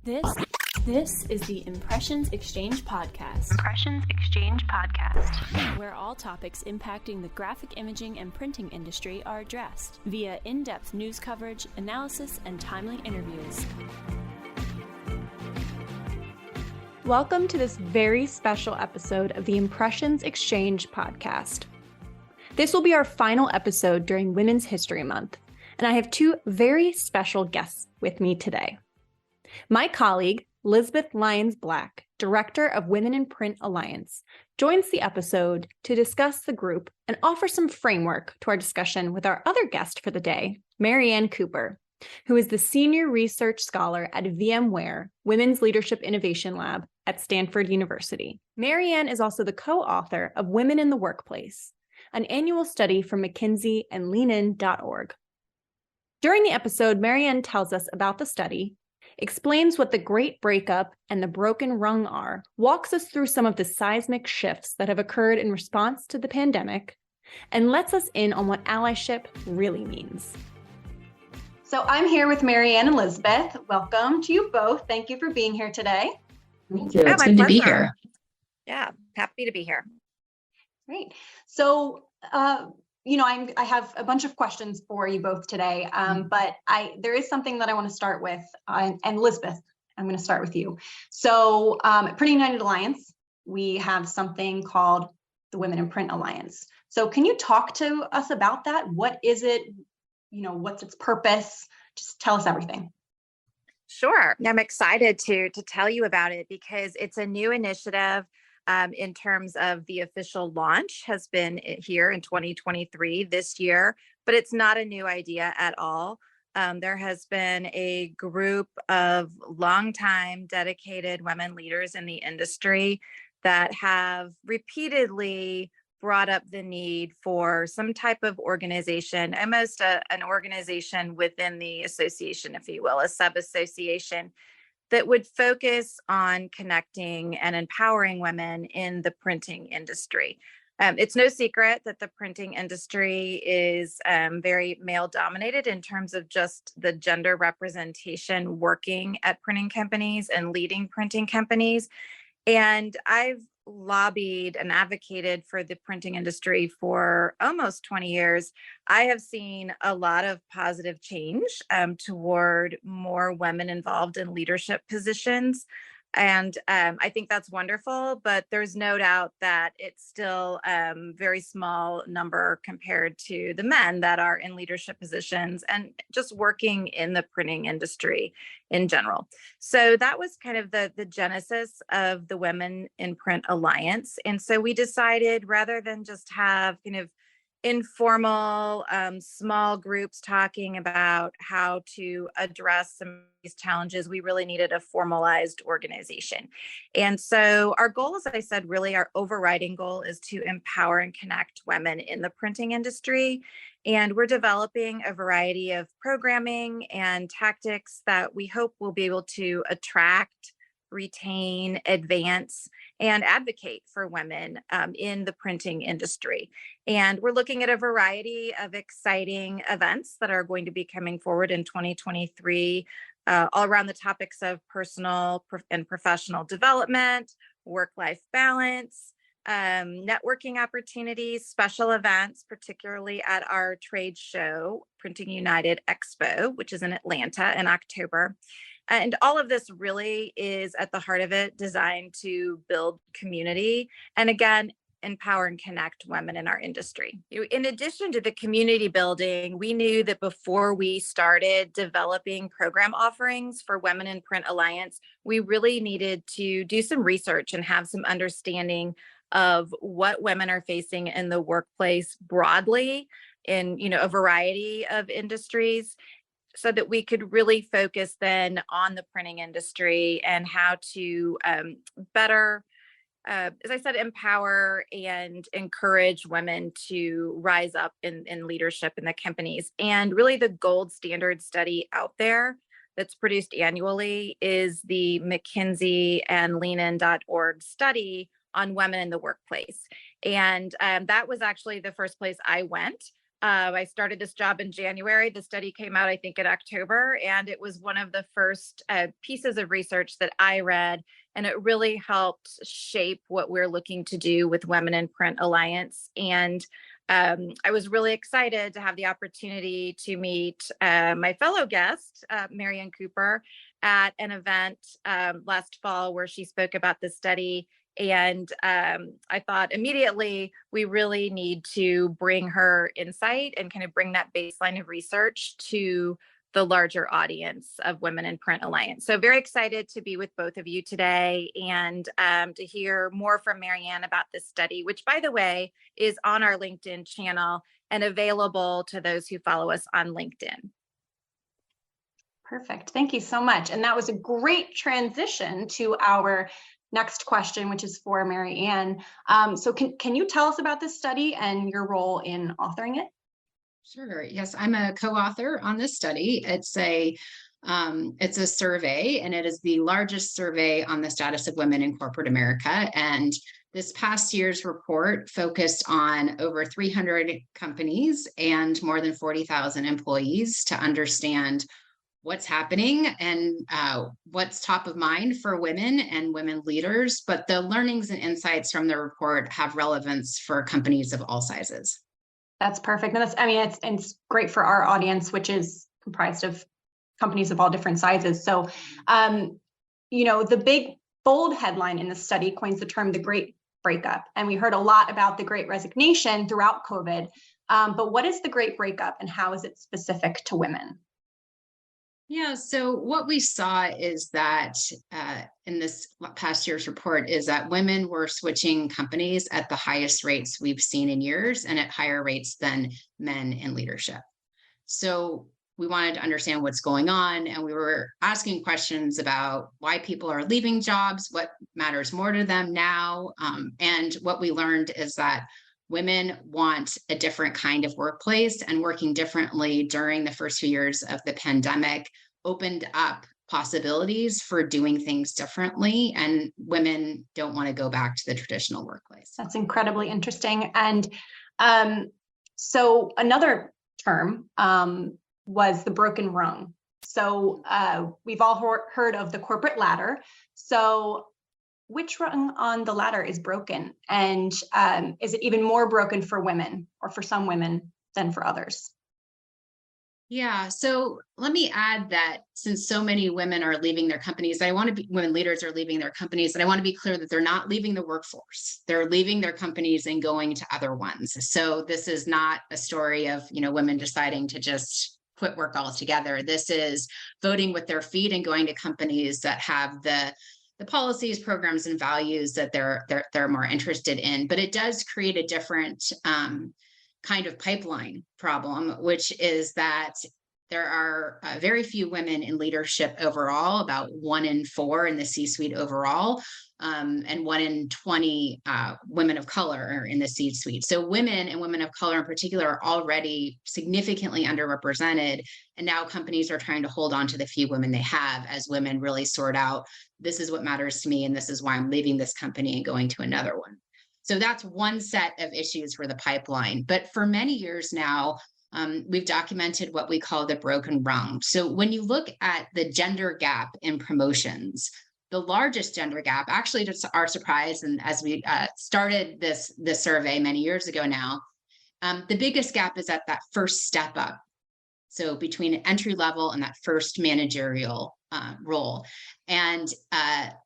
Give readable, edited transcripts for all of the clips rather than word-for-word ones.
This is the Impressions Exchange Podcast. Where all topics impacting the graphic imaging and printing industry are addressed via in-depth news coverage, analysis, and timely interviews. Welcome to this very special episode of the Impressions Exchange Podcast. This will be our final episode during Women's History Month, and I have two very special guests with me today. My colleague, Lisbeth Lyons Black, Director of Women in Print Alliance, joins the episode to discuss the group and offer some framework to our discussion with our other guest for the day, Marianne Cooper, who is the Senior Research Scholar at VMware, Women's Leadership Innovation Lab at Stanford University. Marianne is also the co-author of Women in the Workplace, an annual study from McKinsey and leanin.org. During the episode, Marianne tells us about the study, explains what the Great Breakup and the Broken Rung are, walks us through some of the seismic shifts that have occurred in response to the pandemic, and lets us in on what allyship really means. So I'm here with Marianne and Lisbeth. Welcome to you both. Thank you for being here today. Thank you. It's good to be here. Yeah, happy to be here. Great. So, I have a bunch of questions for you both today, but there is something that I want to start with, and Lisbeth, I'm going to start with you. So at Print United Alliance, we have something called the Women in Print Alliance. So can you talk to us about that? What is it? What's its purpose? Just tell us everything. Sure. I'm excited to tell you about it because it's a new initiative. In terms of the official launch has been here in 2023 this year, but it's not a new idea at all. There has been a group of longtime dedicated women leaders in the industry that have repeatedly brought up the need for some type of organization, almost an organization within the association, if you will, a sub-association that would focus on connecting and empowering women in the printing industry. It's no secret that the printing industry is very male dominated in terms of just the gender representation working at printing companies and leading printing companies. And I've lobbied and advocated for the printing industry for almost 20 years. I have seen a lot of positive change toward more women involved in leadership positions. And I think that's wonderful, but there's no doubt that it's still a very small number compared to the men that are in leadership positions and just working in the printing industry in general. So that was kind of the genesis of the Women in Print Alliance. And so we decided rather than just have kind of informal, small groups talking about how to address some of these challenges, we really needed a formalized organization. And so our goal, as I said, really our overriding goal is to empower and connect women in the printing industry. And we're developing a variety of programming and tactics that we hope will be able to attract, retain, advance, and advocate for women in the printing industry. And we're looking at a variety of exciting events that are going to be coming forward in 2023, all around the topics of personal and professional development, work-life balance, networking opportunities, special events, particularly at our trade show, Printing United Expo, which is in Atlanta in October. And all of this really is at the heart of it designed to build community and, again, empower and connect women in our industry. In addition to the community building, we knew that before we started developing program offerings for Women in Print Alliance, we really needed to do some research and have some understanding of what women are facing in the workplace broadly in a variety of industries, so that we could really focus then on the printing industry and how to better, as I said, empower and encourage women to rise up in leadership in the companies. And really the gold standard study out there that's produced annually is the McKinsey and leanin.org study on women in the workplace. And that was actually the first place I went I started this job in January. The study came out, I think, in October, and it was one of the first pieces of research that I read, and it really helped shape what we're looking to do with Women in Print Alliance. And I was really excited to have the opportunity to meet my fellow guest, Marianne Cooper, at an event last fall where she spoke about the study. And I thought immediately we really need to bring her insight and kind of bring that baseline of research to the larger audience of Women in Print Alliance. So very excited to be with both of you today and to hear more from Marianne about this study, which, by the way, is on our LinkedIn channel and available to those who follow us on LinkedIn. Perfect. Thank you so much. And that was a great transition to our next question, which is for Marianne. So can you tell us about this study and your role in authoring it? Sure. Yes, I'm a co-author on this study. It's a survey, and it is the largest survey on the status of women in corporate America. And this past year's report focused on over 300 companies and more than 40,000 employees to understand what's happening and what's top of mind for women and women leaders. But the learnings and insights from the report have relevance for companies of all sizes. That's perfect. And it's great for our audience, which is comprised of companies of all different sizes. So, the big bold headline in the study coins the term the Great Breakup. And we heard a lot about the Great Resignation throughout COVID. But what is the Great Breakup and how is it specific to women? Yeah, so what we saw is that in this past year's report is that women were switching companies at the highest rates we've seen in years and at higher rates than men in leadership. So we wanted to understand what's going on, and we were asking questions about why people are leaving jobs, what matters more to them now. And what we learned is that women want a different kind of workplace, and working differently during the first few years of the pandemic opened up possibilities for doing things differently. And women don't want to go back to the traditional workplace. That's incredibly interesting. And so another term was the broken rung. So we've all heard of the corporate ladder. So which rung on the ladder is broken? And is it even more broken for women or for some women than for others? Yeah, so let me add that since so many women are leaving their companies, women leaders are leaving their companies, and I want to be clear that they're not leaving the workforce. They're leaving their companies and going to other ones. So this is not a story of, women deciding to just quit work altogether. This is voting with their feet and going to companies that have the policies, programs, and values that they're more interested in. But it does create a different kind of pipeline problem, which is that there are very few women in leadership overall, about 1 in 4 in the C-suite overall, and 1 in 20 women of color are in the C-suite. So women and women of color in particular are already significantly underrepresented. And now companies are trying to hold on to the few women they have as women really sort out, this is what matters to me, and this is why I'm leaving this company and going to another one. So that's one set of issues for the pipeline. But for many years now, we've documented what we call the broken rung. So when you look at the gender gap in promotions, the largest gender gap, actually to our surprise, and as we started this survey many years ago now, the biggest gap is at that first step up. So between entry level and that first managerial role. And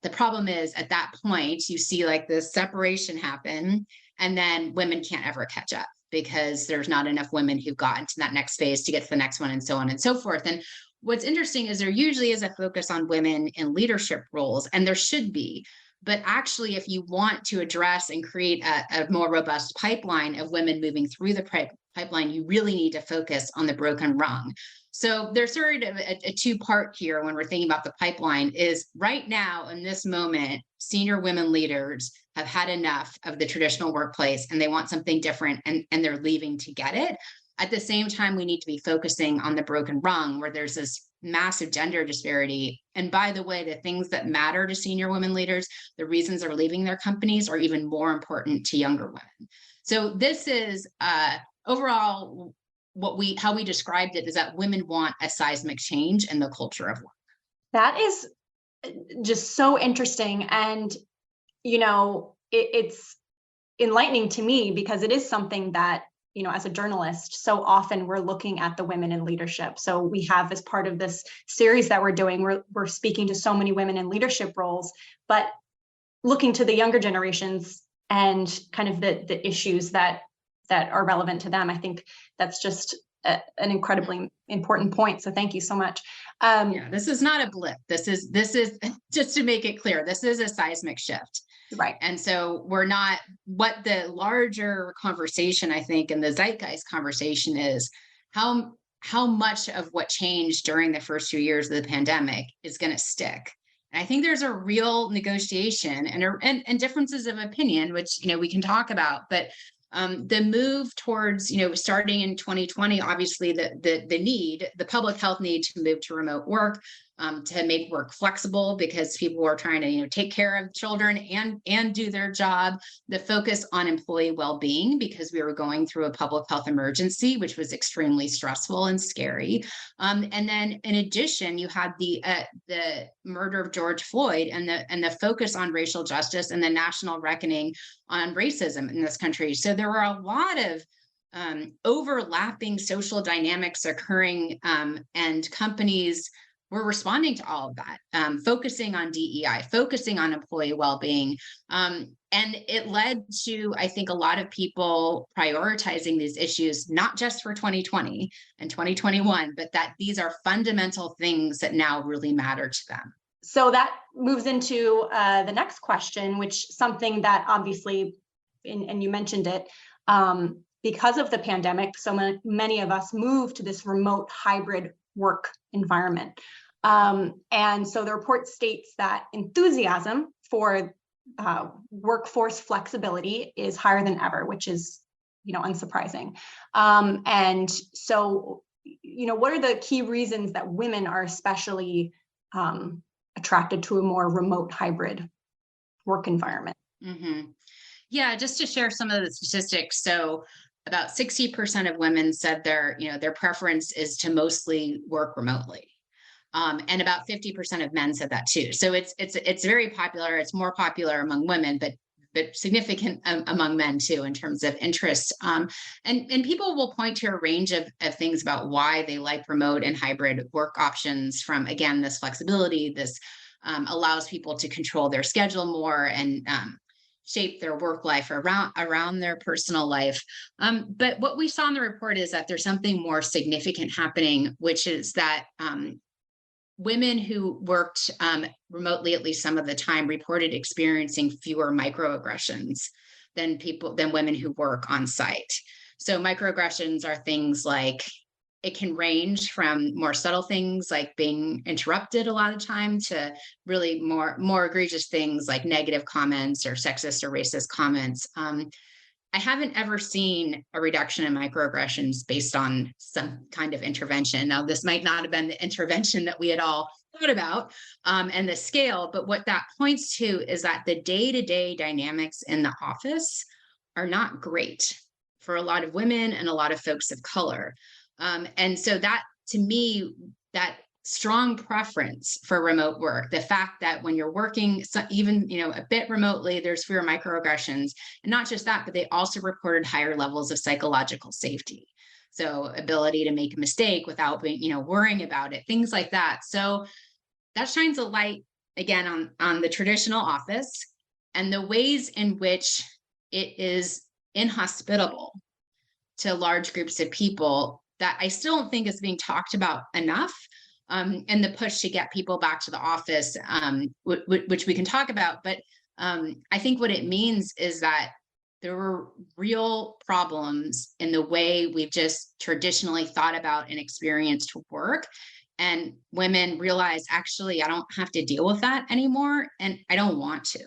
the problem is at that point, you see like this separation happen, and then women can't ever catch up because there's not enough women who've gotten to that next phase to get to the next one, and so on and so forth. And what's interesting is there usually is a focus on women in leadership roles, and there should be. But actually, if you want to address and create a more robust pipeline of women moving through the pipeline, you really need to focus on the broken rung. So there's sort of a two-part here when we're thinking about the pipeline is right now in this moment, senior women leaders have had enough of the traditional workplace and they want something different, and they're leaving to get it. At the same time, we need to be focusing on the broken rung where there's this massive gender disparity. And by the way, the things that matter to senior women leaders, the reasons they're leaving their companies are even more important to younger women. So this is overall, how we described it is that women want a seismic change in the culture of work. That is just so interesting. And, it's enlightening to me because it is something that, as a journalist, so often we're looking at the women in leadership. So we have, as part of this series that we're doing, we're speaking to so many women in leadership roles, but looking to the younger generations and kind of the issues that are relevant to them. I think that's just an incredibly important point. So thank you so much. This is not a blip. This is just to make it clear, this is a seismic shift. Right. And so we're not, what the larger conversation, I think, and the zeitgeist conversation is how much of what changed during the first 2 years of the pandemic is going to stick. And I think there's a real negotiation and differences of opinion, which, we can talk about, but the move towards, starting in 2020, obviously the public health need to move to remote work, to make work flexible because people were trying to, take care of children and do their job, the focus on employee well-being because we were going through a public health emergency, which was extremely stressful and scary. And then in addition, you had the murder of George Floyd and the focus on racial justice and the national reckoning on racism in this country. So there were a lot of overlapping social dynamics occurring, and companies were responding to all of that, focusing on DEI, focusing on employee well-being. And it led to, I think, a lot of people prioritizing these issues, not just for 2020 and 2021, but that these are fundamental things that now really matter to them. So that moves into the next question, which something that obviously, and you mentioned it, because of the pandemic, so many of us moved to this remote hybrid work environment. And so the report states that enthusiasm for workforce flexibility is higher than ever, which is, unsurprising. And so, what are the key reasons that women are especially attracted to a more remote hybrid work environment? Mm-hmm. Yeah, just to share some of the statistics. So about 60% of women said their preference is to mostly work remotely. And about 50% of men said that too. So it's very popular. It's more popular among women, but significant among men too, in terms of interest. And people will point to a range of things about why they like remote and hybrid work options from, again, this flexibility, this allows people to control their schedule more and shape their work life around their personal life. But what we saw in the report is that there's something more significant happening, which is that women who worked remotely, at least some of the time, reported experiencing fewer microaggressions than women who work on site. So microaggressions are things like, it can range from more subtle things like being interrupted a lot of time to really more egregious things like negative comments or sexist or racist comments. I haven't ever seen a reduction in microaggressions based on some kind of intervention. Now, this might not have been the intervention that we had all thought about and the scale, but what that points to is that the day-to-day dynamics in the office are not great for a lot of women and a lot of folks of color. And so that, to me, that strong preference for remote work, the fact that when you're working even a bit remotely, there's fewer microaggressions, and not just that, but they also reported higher levels of psychological safety. So ability to make a mistake without worrying about it, things like that. So that shines a light again on the traditional office and the ways in which it is inhospitable to large groups of people that I still don't think is being talked about enough. And the push to get people back to the office, which we can talk about. But I think what it means is that there were real problems in the way we've just traditionally thought about and experienced work. And women realize, actually, I don't have to deal with that anymore. And I don't want to.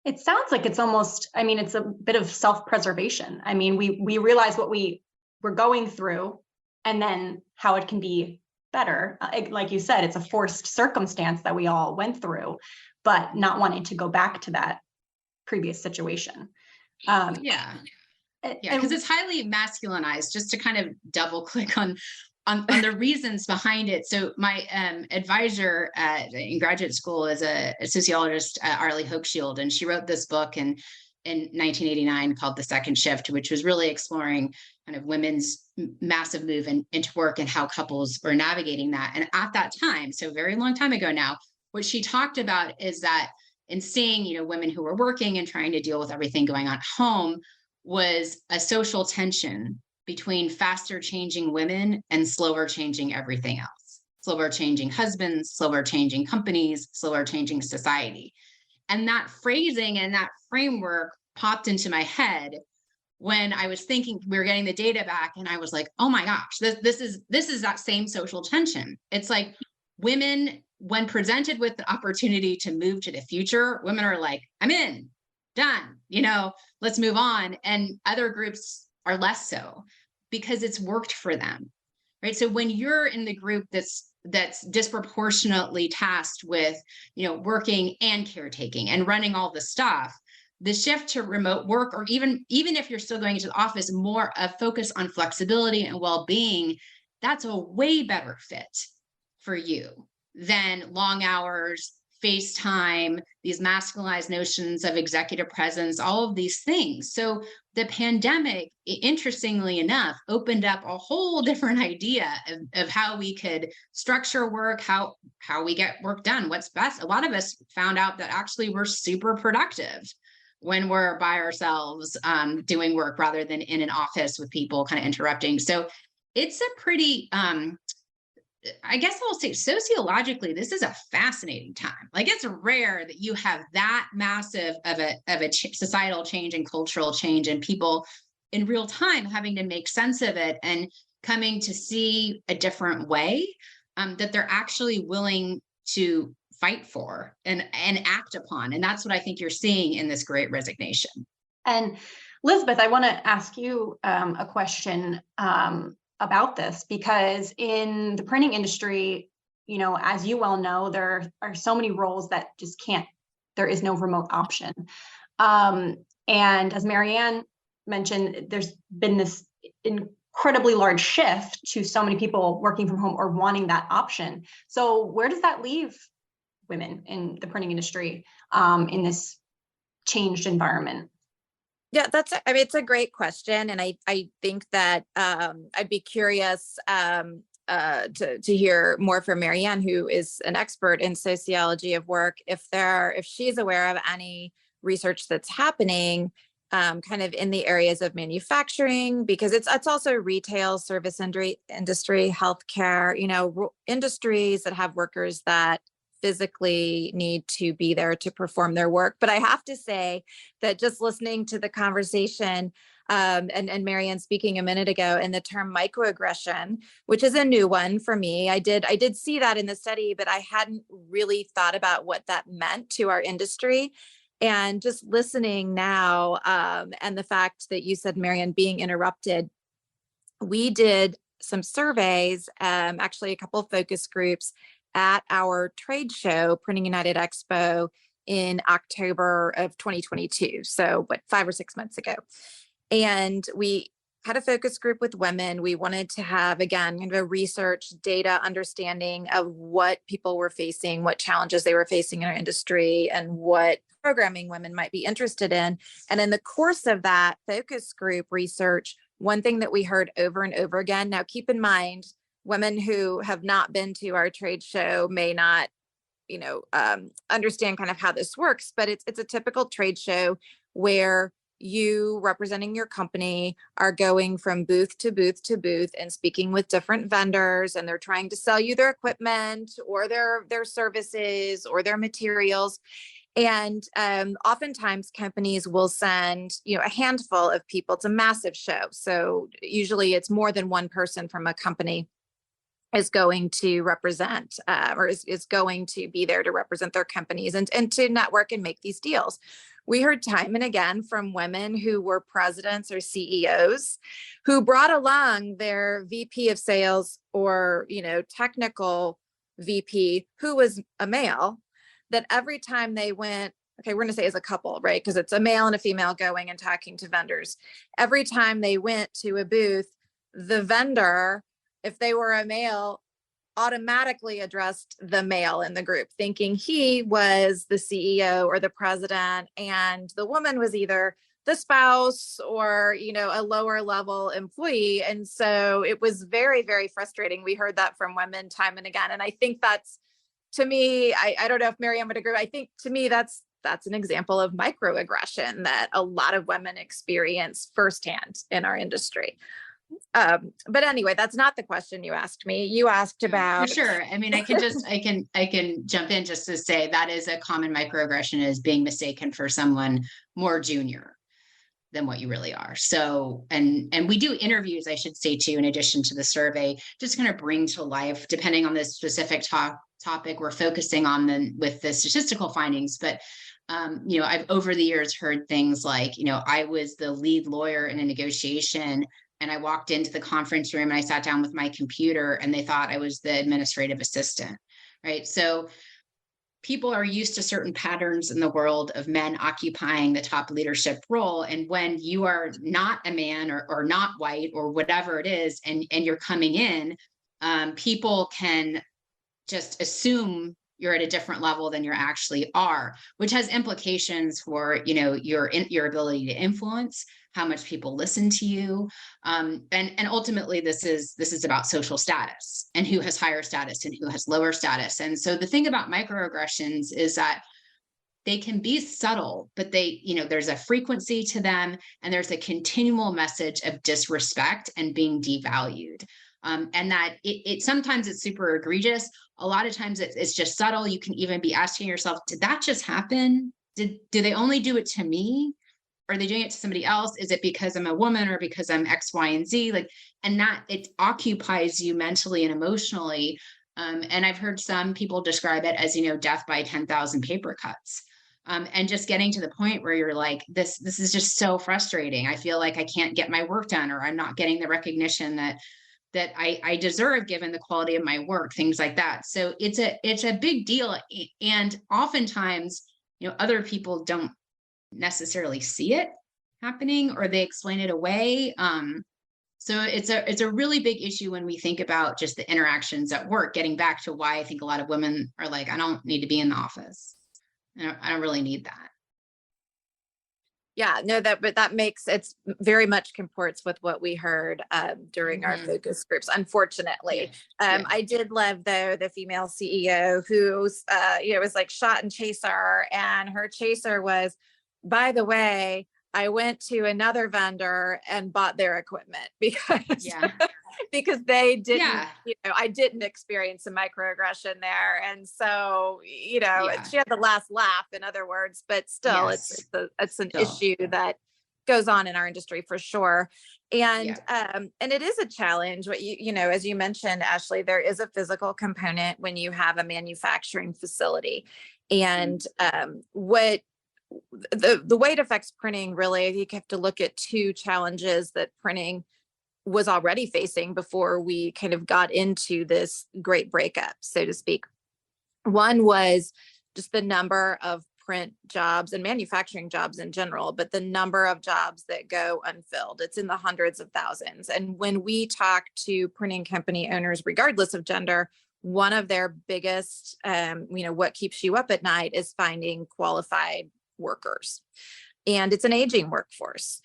It sounds like it's almost, it's a bit of self-preservation. We realize what we're going through and then how it can be better. Like you said, it's a forced circumstance that we all went through, but not wanting to go back to that previous situation. Yeah. Yeah, because it's highly masculinized. Just to kind of double click on the reasons behind it. So my advisor in graduate school is a sociologist, Arlie Hochschild, and she wrote this book in 1989 called The Second Shift, which was really exploring kind of women's massive move into work and how couples were navigating that. And at that time, so very long time ago now, what she talked about is that in seeing, women who were working and trying to deal with everything going on at home was a social tension between faster changing women and slower changing everything else, slower changing husbands, slower changing companies, slower changing society. And that phrasing and that framework popped into my head when I was thinking we were getting the data back, and I was like, oh my gosh, this is that same social tension. It's like women, when presented with the opportunity to move to the future, women are like, I'm in, done, let's move on. And other groups are less so because it's worked for them, right? So when you're in the group that's disproportionately tasked with, working and caretaking and running all the stuff, the shift to remote work, or even if you're still going into the office, more a focus on flexibility and well-being, that's a way better fit for you than long hours, FaceTime, these masculinized notions of executive presence, all of these things. So the pandemic, interestingly enough, opened up a whole different idea of how we could structure work, how we get work done, what's best. A lot of us found out that actually we're super productive when we're by ourselves doing work rather than in an office with people kind of interrupting. So it's a pretty, I guess I'll say sociologically, this is a fascinating time. Like, it's rare that you have that massive of a societal change and cultural change, and people in real time having to make sense of it and coming to see a different way that they're actually willing to fight for and act upon. And that's what I think you're seeing in this Great Resignation. And Lisbeth, I want to ask you a question about this, because in the printing industry, as you well know, there are so many roles that just there is no remote option. And as Marianne mentioned, there's been this incredibly large shift to so many people working from home or wanting that option. So where does that leave women in the printing industry in this changed environment? Yeah, it's a great question. And I think that I'd be curious to hear more from Marianne, who is an expert in sociology of work, if she's aware of any research that's happening kind of in the areas of manufacturing, because it's also retail, service industry, healthcare, industries that have workers that physically need to be there to perform their work. But I have to say that just listening to the conversation and Marianne speaking a minute ago, and the term microaggression, which is a new one for me. I did see that in the study, but I hadn't really thought about what that meant to our industry. And just listening now, and the fact that you said, Marianne, being interrupted, we did some surveys, actually a couple of focus groups at our trade show, Printing United Expo, in October of 2022. So 5 or 6 months ago. And we had a focus group with women. We wanted to have, again, kind of a research data understanding of what people were facing, what challenges they were facing in our industry, and what programming women might be interested in. And in the course of that focus group research, one thing that we heard over and over again, now keep in mind, women who have not been to our trade show may not, understand kind of how this works, but it's a typical trade show where you representing your company are going from booth to booth to booth and speaking with different vendors, and they're trying to sell you their equipment or their services or their materials. And oftentimes companies will send, a handful of people. It's a massive show. So usually it's more than one person from a company is going to represent or is going to be there to represent their companies and to network and make these deals. We heard time and again from women who were presidents or CEOs who brought along their VP of sales or, technical VP who was a male, that every time they went okay, we're going to say as a couple, right? Because it's a male and a female going and talking to vendors. Every time they went to a booth, the vendor, if they were a male, automatically addressed the male in the group, thinking he was the CEO or the president, and the woman was either the spouse or, a lower level employee. And so it was very, very frustrating. We heard that from women time and again. And I think that's, to me, I don't know if Marianne would agree. I think to me, that's an example of microaggression that a lot of women experience firsthand in our industry. But anyway, that's not the question you asked me. You asked about. For sure. I mean, I can jump in just to say that is a common microaggression, is being mistaken for someone more junior than what you really are. So, and we do interviews, I should say too, in addition to the survey, just kind of bring to life, depending on the specific topic we're focusing on with the statistical findings. But, I've over the years heard things like, I was the lead lawyer in a negotiation, and I walked into the conference room and I sat down with my computer and they thought I was the administrative assistant, right? So people are used to certain patterns in the world of men occupying the top leadership role. And when you are not a man or not white or whatever it is, and you're coming in, people can just assume you're at a different level than you actually are, which has implications for, your ability to influence, how much people listen to you. And ultimately this is about social status and who has higher status and who has lower status. And so the thing about microaggressions is that they can be subtle, but there's a frequency to them, and there's a continual message of disrespect and being devalued. And that it sometimes it's super egregious. A lot of times it's just subtle. You can even be asking yourself, did that just happen? Do they only do it to me? Are they doing it to somebody else? Is it because I'm a woman or because I'm X, Y, and Z? And that it occupies you mentally and emotionally. And I've heard some people describe it as, death by 10,000 paper cuts. And just getting to the point where you're like, this is just so frustrating. I feel like I can't get my work done, or I'm not getting the recognition that I deserve given the quality of my work, things like that. So it's a big deal. And oftentimes, other people don't necessarily see it happening, or they explain it away. So it's a really big issue when we think about just the interactions at work, getting back to why I think a lot of women are like, I don't need to be in the office. I don't really need that. Yeah, no, but that it's very much comports with what we heard during our focus groups, unfortunately. I did love, though, the female CEO who's, was like shot and chaser, and her chaser was, by the way, I went to another vendor and bought their equipment because they didn't, I didn't experience a microaggression there. And so, she had the last laugh, in other words, but still it's an issue that goes on in our industry for sure. And it is a challenge. What as you mentioned, Ashley, there is a physical component when you have a manufacturing facility. And the way it affects printing, really, you have to look at two challenges that printing was already facing before we kind of got into this great breakup, so to speak. One was just the number of print jobs and manufacturing jobs in general, but the number of jobs that go unfilled, it's in the hundreds of thousands. And when we talk to printing company owners, regardless of gender, one of their biggest, what keeps you up at night is finding qualified workers. And it's an aging workforce.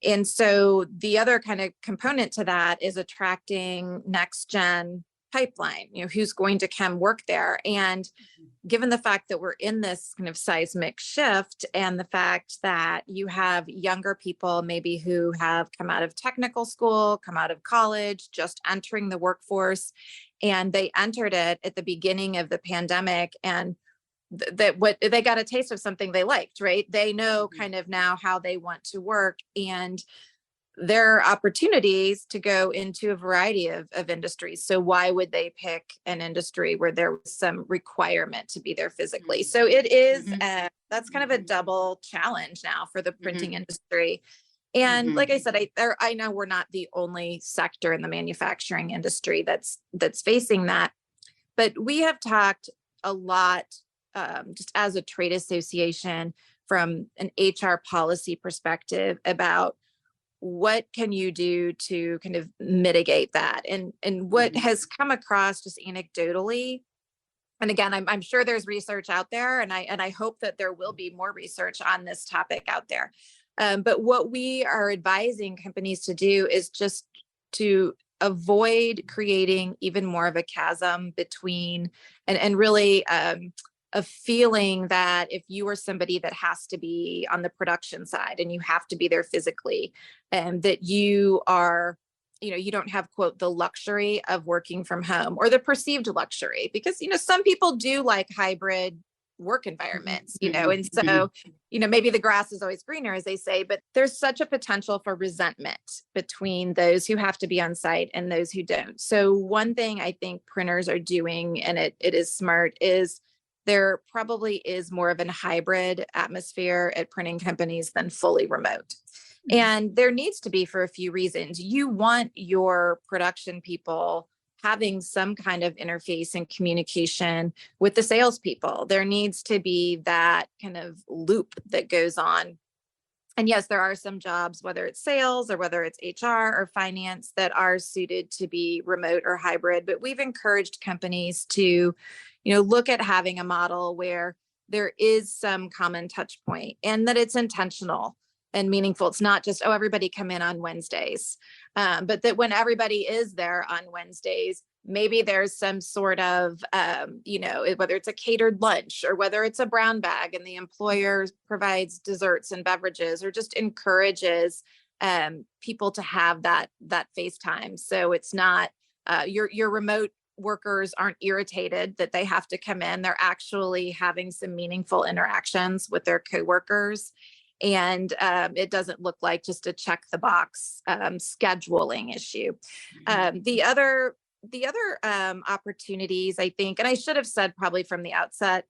And so the other kind of component to that is attracting next gen pipeline, who's going to come work there. And given the fact that we're in this kind of seismic shift, and the fact that you have younger people maybe who have come out of technical school, come out of college, just entering the workforce, and they entered it at the beginning of the pandemic, and what they got a taste of something they liked, right? They know kind of now how they want to work, and there are opportunities to go into a variety of industries. So why would they pick an industry where there was some requirement to be there physically? So it is, that's kind of a double challenge now for the printing industry. And like I said, I know we're not the only sector in the manufacturing industry that's facing that, but we have talked a lot just as a trade association from an HR policy perspective about what can you do to kind of mitigate that, and what has come across just anecdotally. And again, I'm sure there's research out there, and I hope that there will be more research on this topic out there. But what we are advising companies to do is just to avoid creating even more of a chasm between, and really a feeling that if you are somebody that has to be on the production side and you have to be there physically, and that you are, you don't have, quote, the luxury of working from home, or the perceived luxury, because, some people do like hybrid work environments, and so, maybe the grass is always greener, as they say, but there's such a potential for resentment between those who have to be on site and those who don't. So one thing I think printers are doing, and it is smart, is there probably is more of a hybrid atmosphere at printing companies than fully remote. And there needs to be, for a few reasons. You want your production people having some kind of interface and communication with the salespeople. There needs to be that kind of loop that goes on. And yes, there are some jobs, whether it's sales or whether it's HR or finance, that are suited to be remote or hybrid. But we've encouraged companies to, look at having a model where there is some common touch point, and that it's intentional and meaningful. It's not just, everybody come in on Wednesdays, but that when everybody is there on Wednesdays, maybe there's some sort of, whether it's a catered lunch or whether it's a brown bag and the employer provides desserts and beverages, or just encourages people to have that face time. So it's not, your remote workers aren't irritated that they have to come in. They're actually having some meaningful interactions with their coworkers. And it doesn't look like just a check the box scheduling issue. The other opportunities, I think, and I should have said probably from the outset,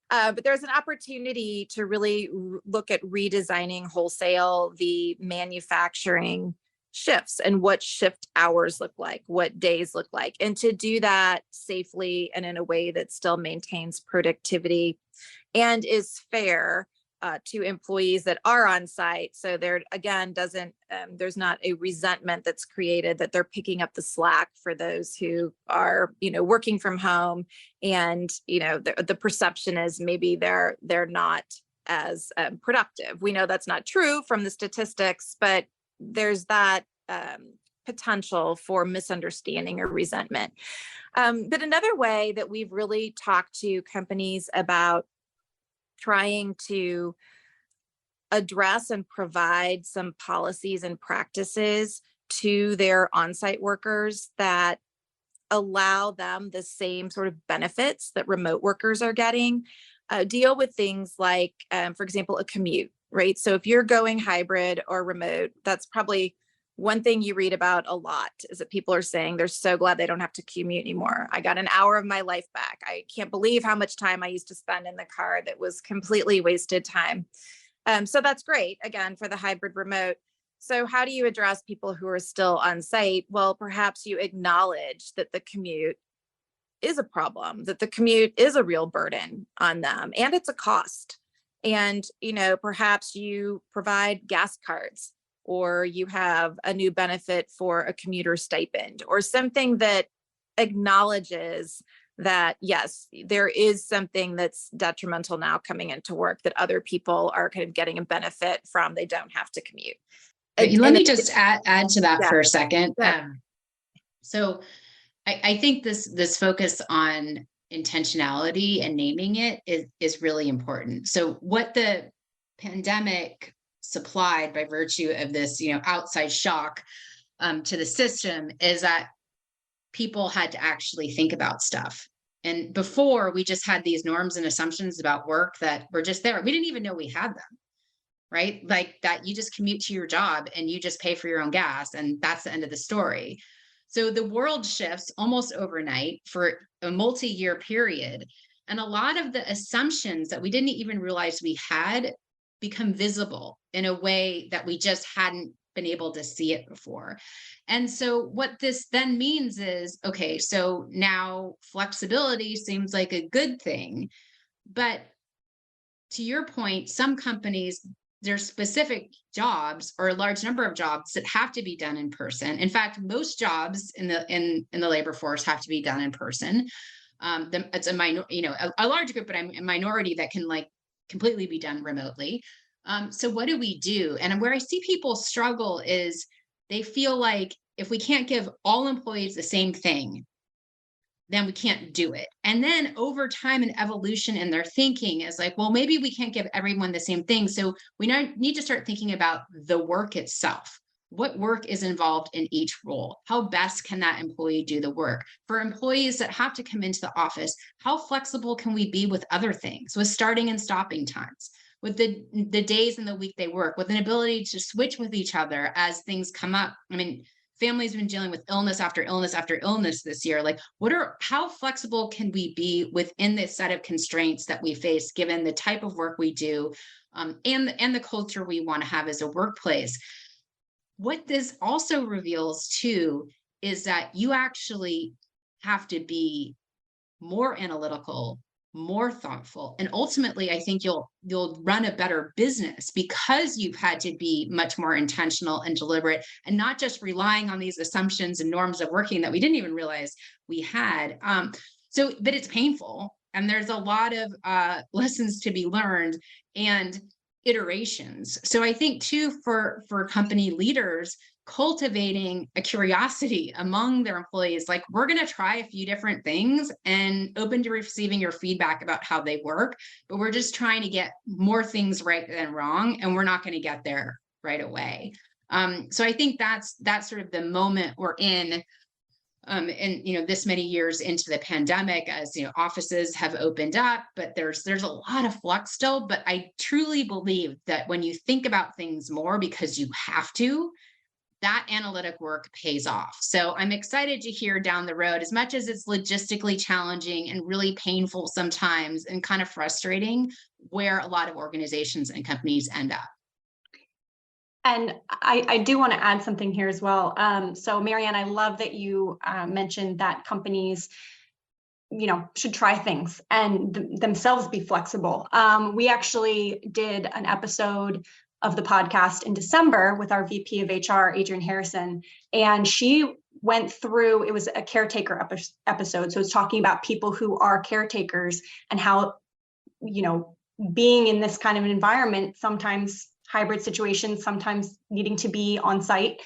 but there's an opportunity to really look at redesigning wholesale the manufacturing shifts and what shift hours look like, what days look like, and to do that safely and in a way that still maintains productivity and is fair to employees that are on site. So there, again, there's not a resentment that's created that they're picking up the slack for those who are, working from home. And, the perception is maybe they're not as productive. We know that's not true from the statistics, but there's that potential for misunderstanding or resentment. But another way that we've really talked to companies about trying to address and provide some policies and practices to their on-site workers that allow them the same sort of benefits that remote workers are getting, deal with things like, for example, a commute, right? So if you're going hybrid or remote, that's probably one thing you read about a lot, is that people are saying they're so glad they don't have to commute anymore. I got an hour of my life back. I can't believe how much time I used to spend in the car that was completely wasted time. So that's great, again, for the hybrid remote. So how do you address people who are still on site? Well, perhaps you acknowledge that the commute is a problem, that the commute is a real burden on them, and it's a cost. And, perhaps you provide gas cards, or you have a new benefit for a commuter stipend, or something that acknowledges that, yes, there is something that's detrimental now coming into work that other people are kind of getting a benefit from. They don't have to commute. Let me just add to that for a second. Yeah. So I think this focus on intentionality and naming it is really important. So what the pandemic supplied by virtue of this, outside shock to the system, is that people had to actually think about stuff. And before, we just had these norms and assumptions about work that were just there. We didn't even know we had them, right? Like that you just commute to your job and you just pay for your own gas, and that's the end of the story. So the world shifts almost overnight for a multi-year period. And a lot of the assumptions that we didn't even realize we had become visible in a way that we just hadn't been able to see it before. And so what this then means is, okay, so now flexibility seems like a good thing, But to your point, some companies, there's specific jobs or a large number of jobs that have to be done in person. In fact, most jobs in the labor force have to be done in person. It's a large group, but I'm a minority that can like completely be done remotely. So what do we do? And where I see people struggle is they feel like if we can't give all employees the same thing, then we can't do it. And then over time and evolution in their thinking is like, well, maybe we can't give everyone the same thing. So we need to start thinking about the work itself. What work is involved in each role? How best can that employee do the work? For employees that have to come into the office, how flexible can we be with other things, with starting and stopping times, with the days in the week they work, with an ability to switch with each other as things come up? I mean, families have been dealing with illness after illness after illness this year. Like, how flexible can we be within this set of constraints that we face, given the type of work we do, and the culture we want to have as a workplace? What this also reveals too is that you actually have to be more analytical, more thoughtful, and ultimately I think you'll run a better business because you've had to be much more intentional and deliberate, and not just relying on these assumptions and norms of working that we didn't even realize we had. But it's painful, and there's a lot of lessons to be learned and iterations. So I think too, for company leaders, cultivating a curiosity among their employees, like, we're going to try a few different things and open to receiving your feedback about how they work, but we're just trying to get more things right than wrong, and we're not going to get there right away. So I think that's sort of the moment we're in. And this many years into the pandemic, as offices have opened up, but there's a lot of flux still. But I truly believe that when you think about things more because you have to, that analytic work pays off. So I'm excited to hear down the road, as much as it's logistically challenging and really painful sometimes and kind of frustrating, where a lot of organizations and companies end up. And I do want to add something here as well. So Marianne, I love that you mentioned that companies, should try things and themselves be flexible. We actually did an episode of the podcast in December with our VP of HR, Adrienne Harrison, and she went through, it was a caretaker episode. So it's talking about people who are caretakers and how, being in this kind of an environment, sometimes hybrid situations, sometimes needing to be on site,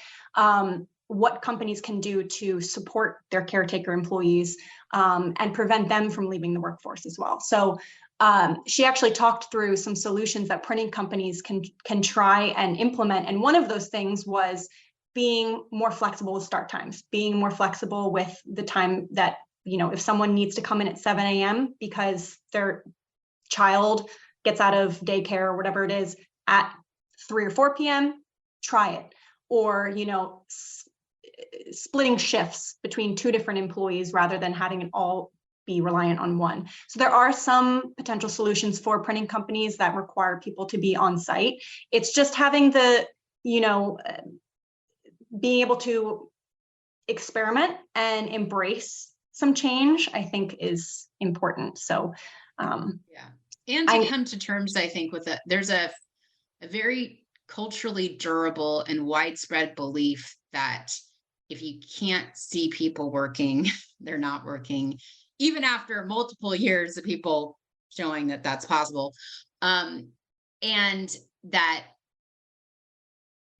what companies can do to support their caretaker employees and prevent them from leaving the workforce as well. So she actually talked through some solutions that printing companies can try and implement. And one of those things was being more flexible with start times, being more flexible with the time that, if someone needs to come in at 7 a.m. because their child gets out of daycare or whatever it is at 3 or 4 p.m., try it. Or, splitting shifts between two different employees rather than having it all be reliant on one. So there are some potential solutions for printing companies that require people to be on site. It's just having the, being able to experiment and embrace some change, I think, is important. So, yeah. And to come to terms, I think, with there's a very culturally durable and widespread belief that if you can't see people working, they're not working, even after multiple years of people showing that that's possible. And that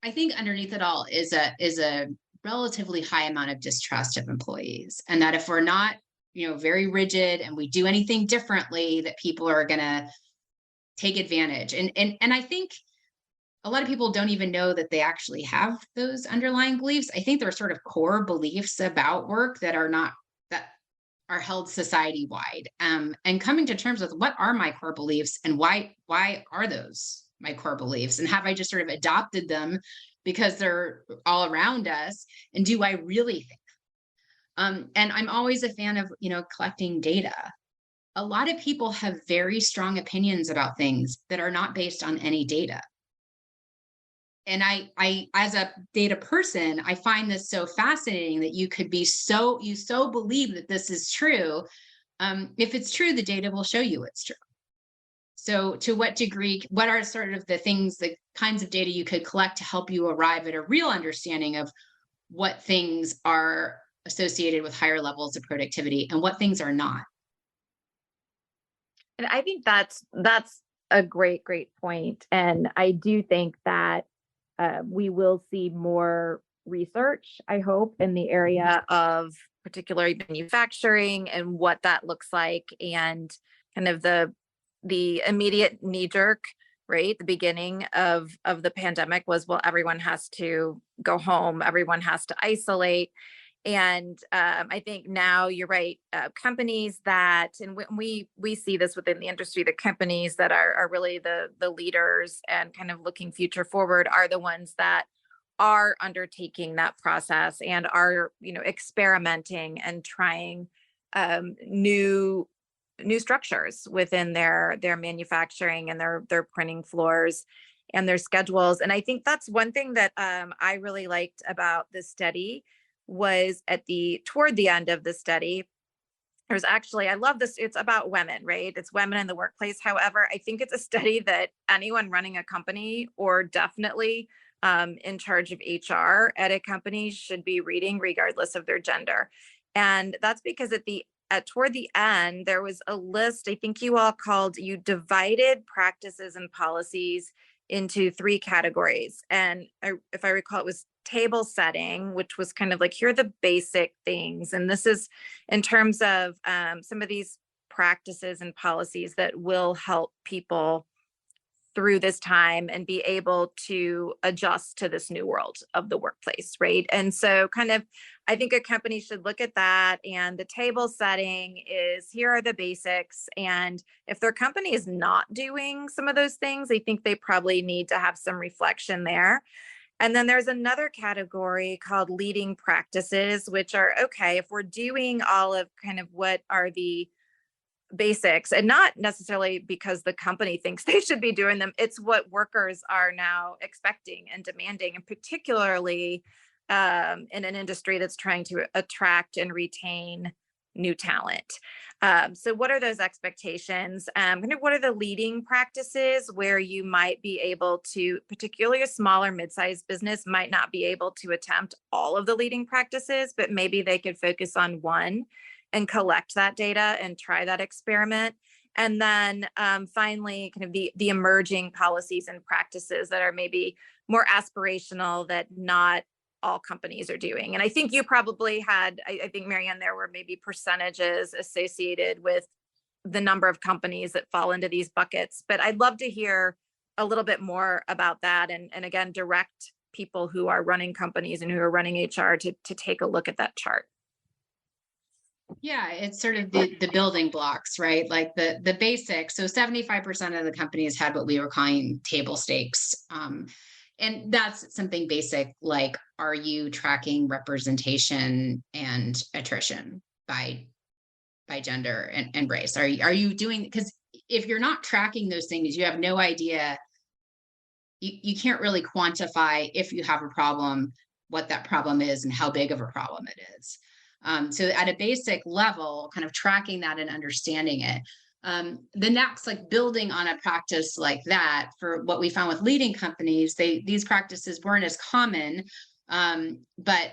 I think underneath it all is a relatively high amount of distrust of employees. And that if we're not, very rigid and we do anything differently, that people are going to take advantage. And I think a lot of people don't even know that they actually have those underlying beliefs. I think there are sort of core beliefs about work that are held society-wide, and coming to terms with what are my core beliefs and why are those my core beliefs, and have I just sort of adopted them because they're all around us, and do I really think? And I'm always a fan of collecting data. A lot of people have very strong opinions about things that are not based on any data. And I, as a data person, I find this so fascinating that you so believe that this is true. If it's true, the data will show you it's true. So to what degree, what are sort of the things, the kinds of data you could collect to help you arrive at a real understanding of what things are associated with higher levels of productivity and what things are not? And I think that's a great point. And I do think that we will see more research, I hope, in the area of particularly manufacturing and what that looks like, and kind of the immediate knee jerk, right? The beginning of the pandemic was, well, everyone has to go home, everyone has to isolate. And I think now you're right, companies that, and we see this within the industry, the companies that are really the leaders and kind of looking future forward are the ones that are undertaking that process and are, experimenting and trying new structures within their manufacturing and their printing floors and their schedules. And I think that's one thing that I really liked about this study was toward the end of the study, there's actually, I love this, it's about women, right? It's women in the workplace. However, I think it's a study that anyone running a company, or definitely in charge of HR at a company, should be reading regardless of their gender. And that's because toward the end, there was a list, I think you divided practices and policies into 3 categories. And if I recall, it was table setting, which was kind of like, here are the basic things. And this is in terms of some of these practices and policies that will help people through this time and be able to adjust to this new world of the workplace, right? And so kind of, I think a company should look at that. And the table setting is, here are the basics. And if their company is not doing some of those things, I think they probably need to have some reflection there. And then there's another category called leading practices, which are, okay, if we're doing all of kind of what are the basics, and not necessarily because the company thinks they should be doing them, it's what workers are now expecting and demanding, and particularly in an industry that's trying to attract and retain new talent. So what are those expectations? Kind of what are the leading practices where you might be able to, particularly a smaller mid-sized business might not be able to attempt all of the leading practices, but maybe they could focus on one and collect that data and try that experiment. And then finally, kind of the emerging policies and practices that are maybe more aspirational that not all companies are doing. And I think you probably had, I think, Marianne, there were maybe percentages associated with the number of companies that fall into these buckets. But I'd love to hear a little bit more about that. And again, direct people who are running companies and who are running HR to take a look at that chart. Yeah, it's sort of the building blocks, right? Like the basics. So 75% of the companies had what we were calling table stakes. And that's something basic, like, are you tracking representation and attrition by gender and race? Are you doing, because if you're not tracking those things, you have no idea, you can't really quantify if you have a problem, what that problem is and how big of a problem it is. So at a basic level, kind of tracking that and understanding it. The next, like building on a practice like that, for what we found with leading companies, these practices weren't as common, but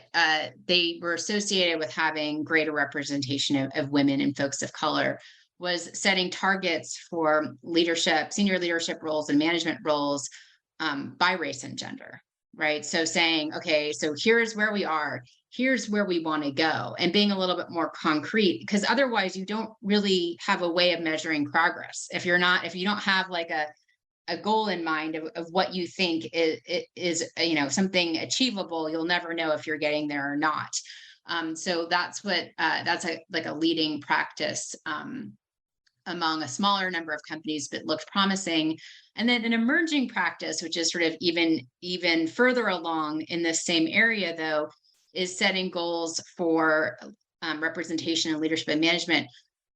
they were associated with having greater representation of women and folks of color, was setting targets for leadership, senior leadership roles and management roles by race and gender, right? So saying, okay, so here's where we are, here's where we want to go, and being a little bit more concrete, because otherwise you don't really have a way of measuring progress. If you don't have like a goal in mind of what you think is something achievable, you'll never know if you're getting there or not. So that's like a leading practice among a smaller number of companies, but looked promising. And then an emerging practice, which is sort of even further along in this same area, though, is setting goals for representation and leadership and management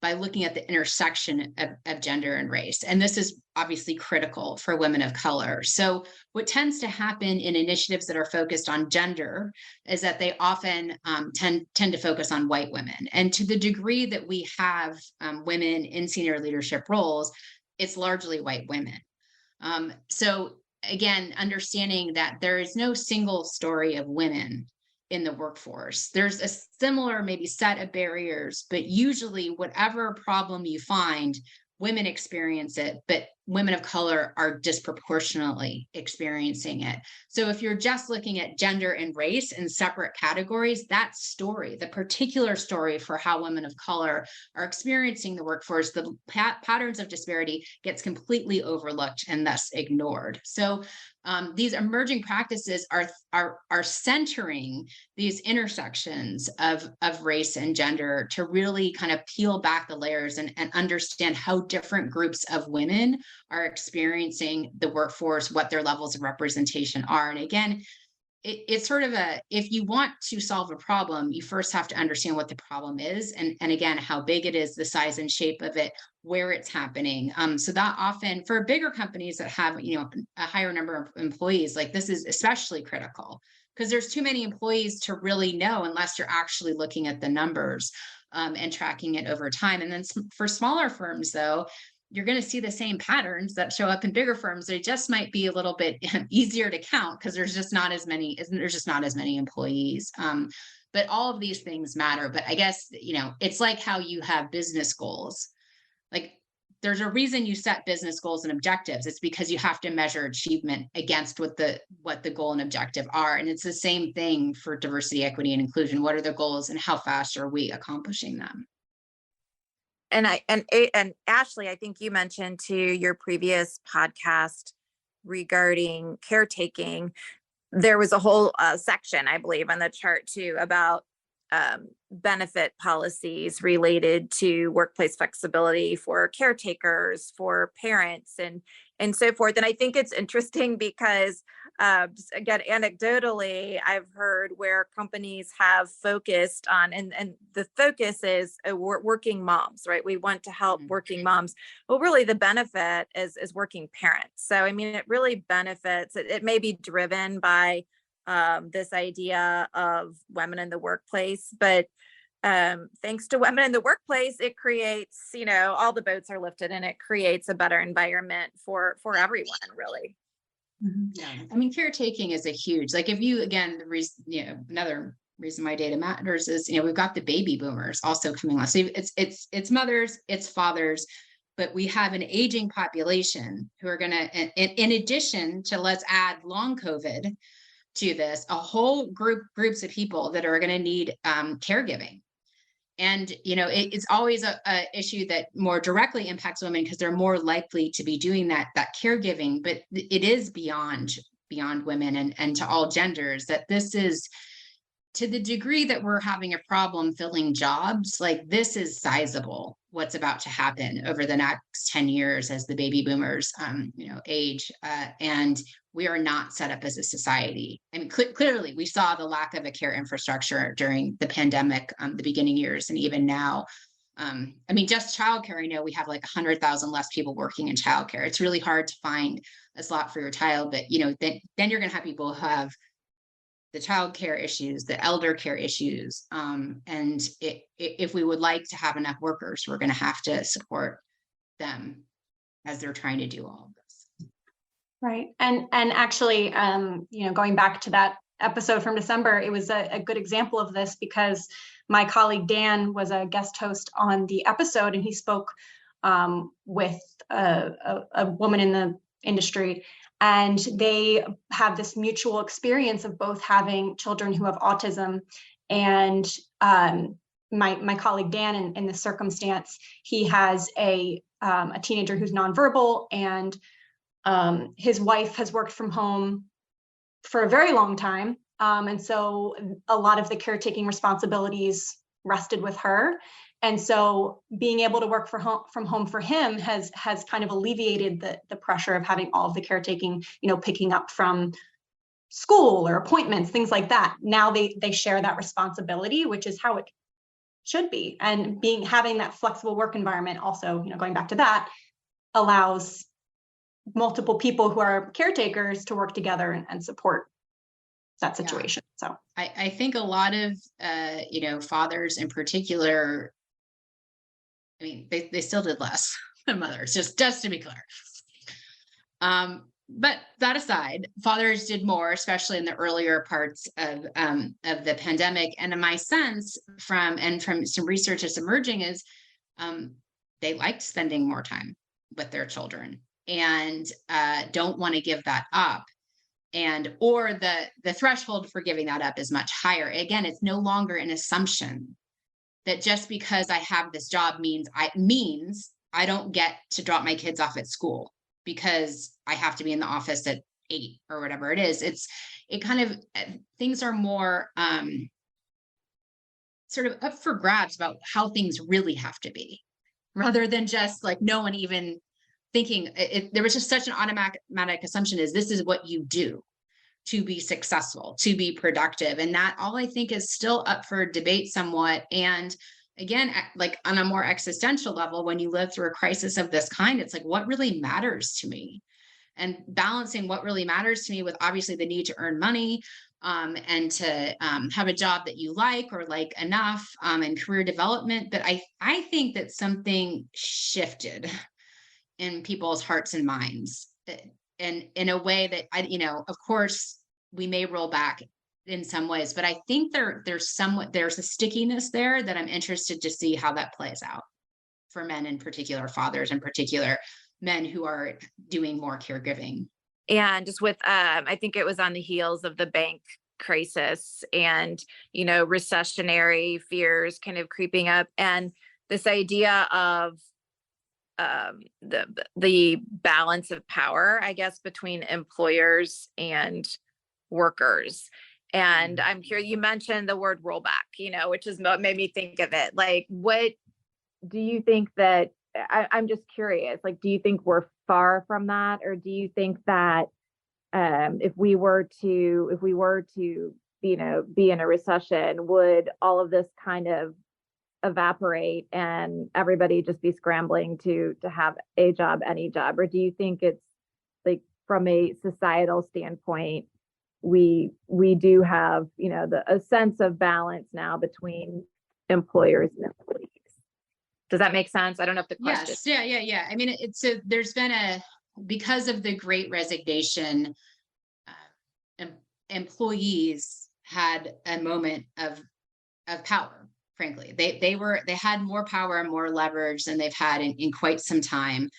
by looking at the intersection of gender and race. And this is obviously critical for women of color. So what tends to happen in initiatives that are focused on gender is that they often tend to focus on white women. And to the degree that we have women in senior leadership roles, it's largely white women. So again, understanding that there is no single story of women in the workforce. There's a similar maybe set of barriers, but usually whatever problem you find, women experience it, but women of color are disproportionately experiencing it. So if you're just looking at gender and race in separate categories, that story, the particular story for how women of color are experiencing the workforce, the patterns of disparity gets completely overlooked and thus ignored. So these emerging practices are centering these intersections of race and gender to really kind of peel back the layers and understand how different groups of women are experiencing the workforce, what their levels of representation are. And again, it's sort of if you want to solve a problem, you first have to understand what the problem is. And again, how big it is, the size and shape of it, where it's happening. So that often for bigger companies that have, a higher number of employees, like this is especially critical because there's too many employees to really know unless you're actually looking at the numbers and tracking it over time. And then for smaller firms, though, you're going to see the same patterns that show up in bigger firms. They just might be a little bit easier to count because there's just not as many employees. But all of these things matter. But I guess, it's like how you have business goals. Like there's a reason you set business goals and objectives. It's because you have to measure achievement against what the goal and objective are. And it's the same thing for diversity, equity, and inclusion. What are the goals and how fast are we accomplishing them? And Ashley, I think you mentioned to your previous podcast regarding caretaking, there was a whole section, I believe, on the chart too about benefit policies related to workplace flexibility for caretakers, for parents, and so forth. And I think it's interesting because, again, anecdotally, I've heard where companies have focused on, and the focus is working moms, right? We want to help working moms. Well, really the benefit is working parents. So, I mean, it really benefits, it may be driven by this idea of women in the workplace, but thanks to women in the workplace, it creates, all the boats are lifted and it creates a better environment for everyone, really. Yeah. I mean, caretaking is a huge, like if you, again, the reason, another reason why data matters is, we've got the baby boomers also coming on. So it's mothers, it's fathers, but we have an aging population who are going to, in addition to, let's add long COVID to this, a whole groups of people that are going to need caregiving. And, it's always a issue that more directly impacts women because they're more likely to be doing that caregiving, but it is beyond women and to all genders, that this is, to the degree that we're having a problem filling jobs, like this is sizable, what's about to happen over the next 10 years as the baby boomers, age, and we are not set up as a society. I mean, clearly we saw the lack of a care infrastructure during the pandemic, the beginning years, and even now. I mean, just childcare, I know we have like 100,000 less people working in childcare. It's really hard to find a slot for your child, but then you're going to have people who have the child care issues, the elder care issues. And if we would like to have enough workers, we're going to have to support them as they're trying to do all of this. Right. And actually, going back to that episode from December, it was a good example of this because my colleague Dan was a guest host on the episode, and he spoke with a woman in the industry, and they have this mutual experience of both having children who have autism. And my colleague Dan, in this circumstance, he has a teenager who's nonverbal, and his wife has worked from home for a very long time. And so a lot of the caretaking responsibilities rested with her. And so being able to work from home for him has kind of alleviated the pressure of having all of the caretaking, picking up from school or appointments, things like that. Now they share that responsibility, which is how it should be. And having that flexible work environment also, going back to that, allows multiple people who are caretakers to work together and support that situation. Yeah. So I think a lot of fathers in particular, I mean, they still did less than mothers, just to be clear. But that aside, fathers did more, especially in the earlier parts of the pandemic. And in my sense from some research that's emerging is they liked spending more time with their children and don't want to give that up. Or the threshold for giving that up is much higher. Again, it's no longer an assumption that just because I have this job means I don't get to drop my kids off at school because I have to be in the office at 8 or whatever it is. Things are more sort of up for grabs about how things really have to be, rather than just like no one even thinking there was just such an automatic assumption is this is what you do to be successful, to be productive. And that all I think is still up for debate somewhat. And again, like on a more existential level, when you live through a crisis of this kind, it's like, what really matters to me? And balancing what really matters to me with obviously the need to earn money and to have a job that you like or like enough and career development. But I think that something shifted in people's hearts and minds, and in a way that of course we may roll back in some ways, but I think there's a stickiness there that I'm interested to see how that plays out for men in particular, fathers in particular, men who are doing more caregiving. And just with, I think it was on the heels of the bank crisis and, recessionary fears kind of creeping up, and this idea of the balance of power, I guess, between employers and workers. And I'm curious, you mentioned the word rollback, which is what made me think of it. Like, what do you think that, I'm just curious, like, do you think we're far from that? Or do you think that if we were to, be in a recession, would all of this kind of evaporate and everybody just be scrambling to have a job, any job? Or do you think it's like, from a societal standpoint, we do have, a sense of balance now between employers and employees? Does that make sense? I don't know if the question. Yes. Yeah. I mean, there's been because of the Great Resignation, employees had a moment of power. Frankly, they had more power and more leverage than they've had in quite some time.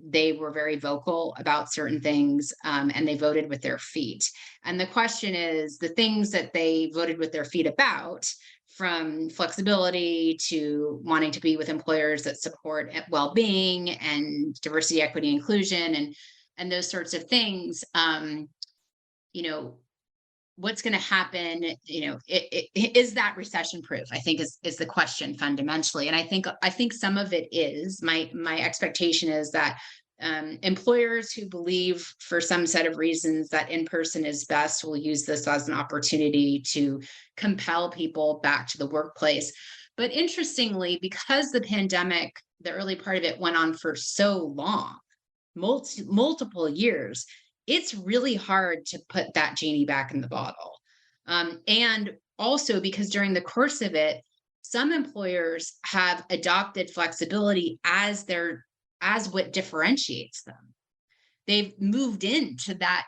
They were very vocal about certain things, and they voted with their feet. And the question is, the things that they voted with their feet about, from flexibility to wanting to be with employers that support well-being and diversity, equity, inclusion, and those sorts of things, what's going to happen, is that recession proof, I think is the question fundamentally. And I think some of it is, my expectation is that employers who believe for some set of reasons that in-person is best will use this as an opportunity to compel people back to the workplace. But interestingly, because the pandemic, the early part of it went on for so long, multiple years, it's really hard to put that genie back in the bottle. And also because during the course of it, some employers have adopted flexibility as what differentiates them. They've moved into that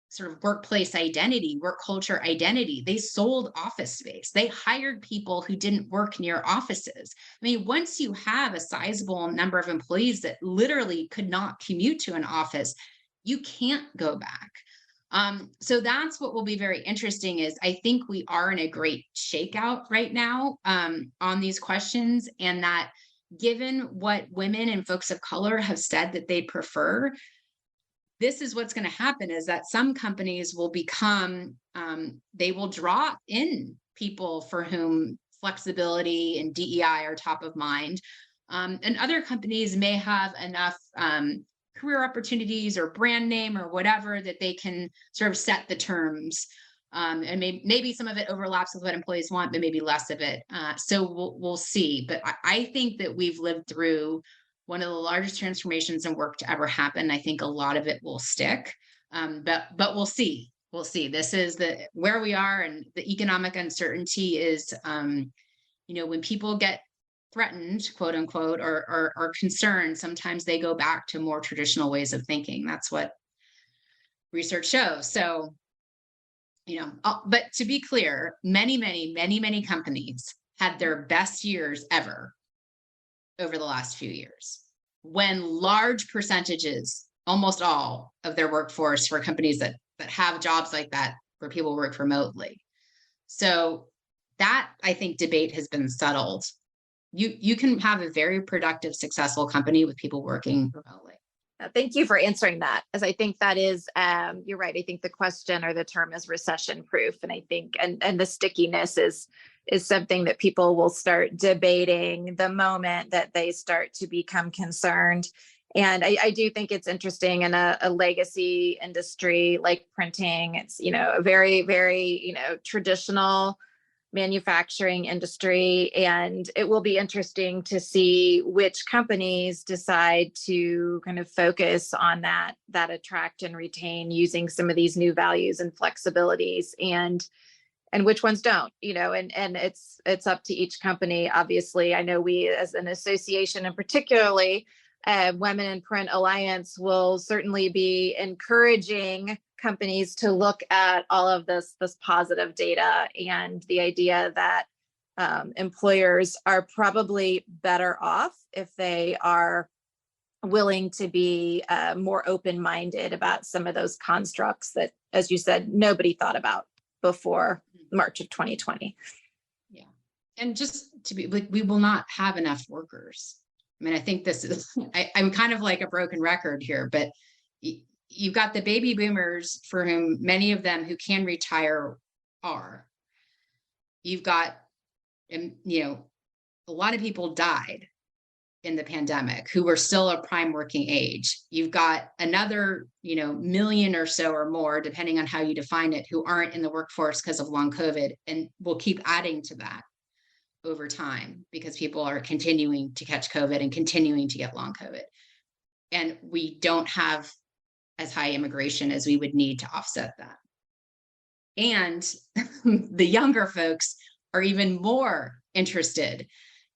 sort of workplace identity, work culture identity. They sold office space. They hired people who didn't work near offices. I mean, once you have a sizable number of employees that literally could not commute to an office, you can't go back. So that's what will be very interesting is I think we are in a great shakeout right now on these questions, and that given what women and folks of color have said that they prefer, this is what's going to happen, is that some companies will become, they will draw in people for whom flexibility and DEI are top of mind. And other companies may have enough career opportunities or brand name or whatever that they can sort of set the terms. And maybe some of it overlaps with what employees want, but maybe less of it. So we'll see. But I think that we've lived through one of the largest transformations in work to ever happen. I think a lot of it will stick, but we'll see. We'll see. This is where we are, and the economic uncertainty is, when people get threatened, quote unquote, or concerned, sometimes they go back to more traditional ways of thinking. That's what research shows. So, but to be clear, many companies had their best years ever over the last few years, when large percentages, almost all of their workforce for companies that have jobs like that, where people work remotely. So that, I think, debate has been settled. You can have a very productive, successful company with people working remotely. Thank you for answering that, as I think that is, you're right. I think the question or the term is recession proof. And I think, and the stickiness is something that people will start debating the moment that they start to become concerned. And I do think it's interesting in a legacy industry like printing. It's, a very, very, traditional manufacturing industry. And it will be interesting to see which companies decide to kind of focus on that attract and retain using some of these new values and flexibilities, and which ones don't, and it's up to each company. Obviously, I know we as an association, and particularly Women in Print Alliance, will certainly be encouraging companies to look at all of this positive data, and the idea that employers are probably better off if they are willing to be more open-minded about some of those constructs that, as you said, nobody thought about before March of 2020. Yeah. And just to be like, we will not have enough workers. I mean, I think this is, I'm kind of like a broken record here, but you've got the baby boomers, for whom many of them who can retire are. You've got, a lot of people died in the pandemic who were still a prime working age. You've got another, million or so or more, depending on how you define it, who aren't in the workforce because of long COVID, and we'll keep adding to that over time because people are continuing to catch COVID and continuing to get long COVID. And we don't have as high immigration as we would need to offset that. And the younger folks are even more interested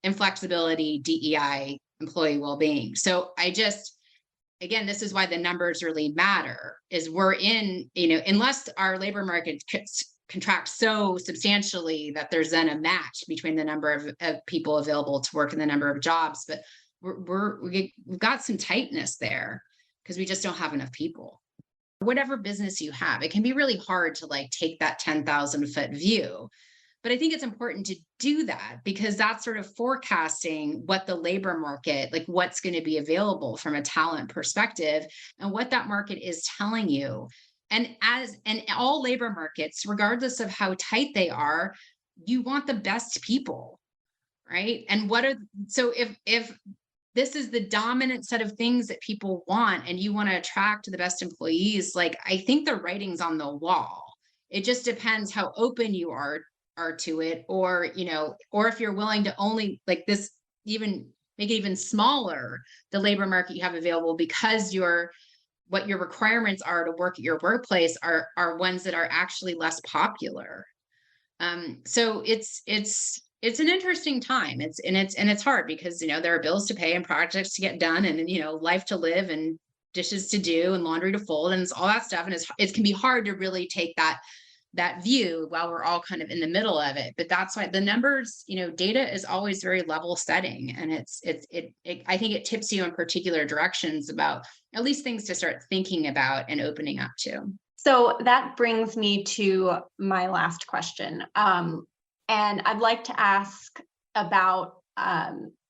in flexibility, DEI, employee well-being. So again, this is why the numbers really matter, is we're in, unless our labor market contracts so substantially that there's then a match between the number of people available to work and the number of jobs. But we've got some tightness there because we just don't have enough people. Whatever business you have, it can be really hard to take that 10,000 foot view. But I think it's important to do that because that's sort of forecasting what the labor market, what's going to be available from a talent perspective and what that market is telling you. And all labor markets, regardless of how tight they are, you want the best people, right? And so if this is the dominant set of things that people want and you want to attract the best employees, I think the writing's on the wall. It just depends how open you are to it, or if you're willing to only this, even make it even smaller, the labor market you have available, because what your requirements are to work at your workplace are ones that are actually less popular. So it's an interesting time. It's hard because there are bills to pay and projects to get done, and life to live and dishes to do and laundry to fold and all that stuff. And it can be hard to really take that view while we're all kind of in the middle of it. But that's why the numbers, data is always very level setting, and I think it tips you in particular directions about at least things to start thinking about and opening up to. So that brings me to my last question. And I'd like to ask about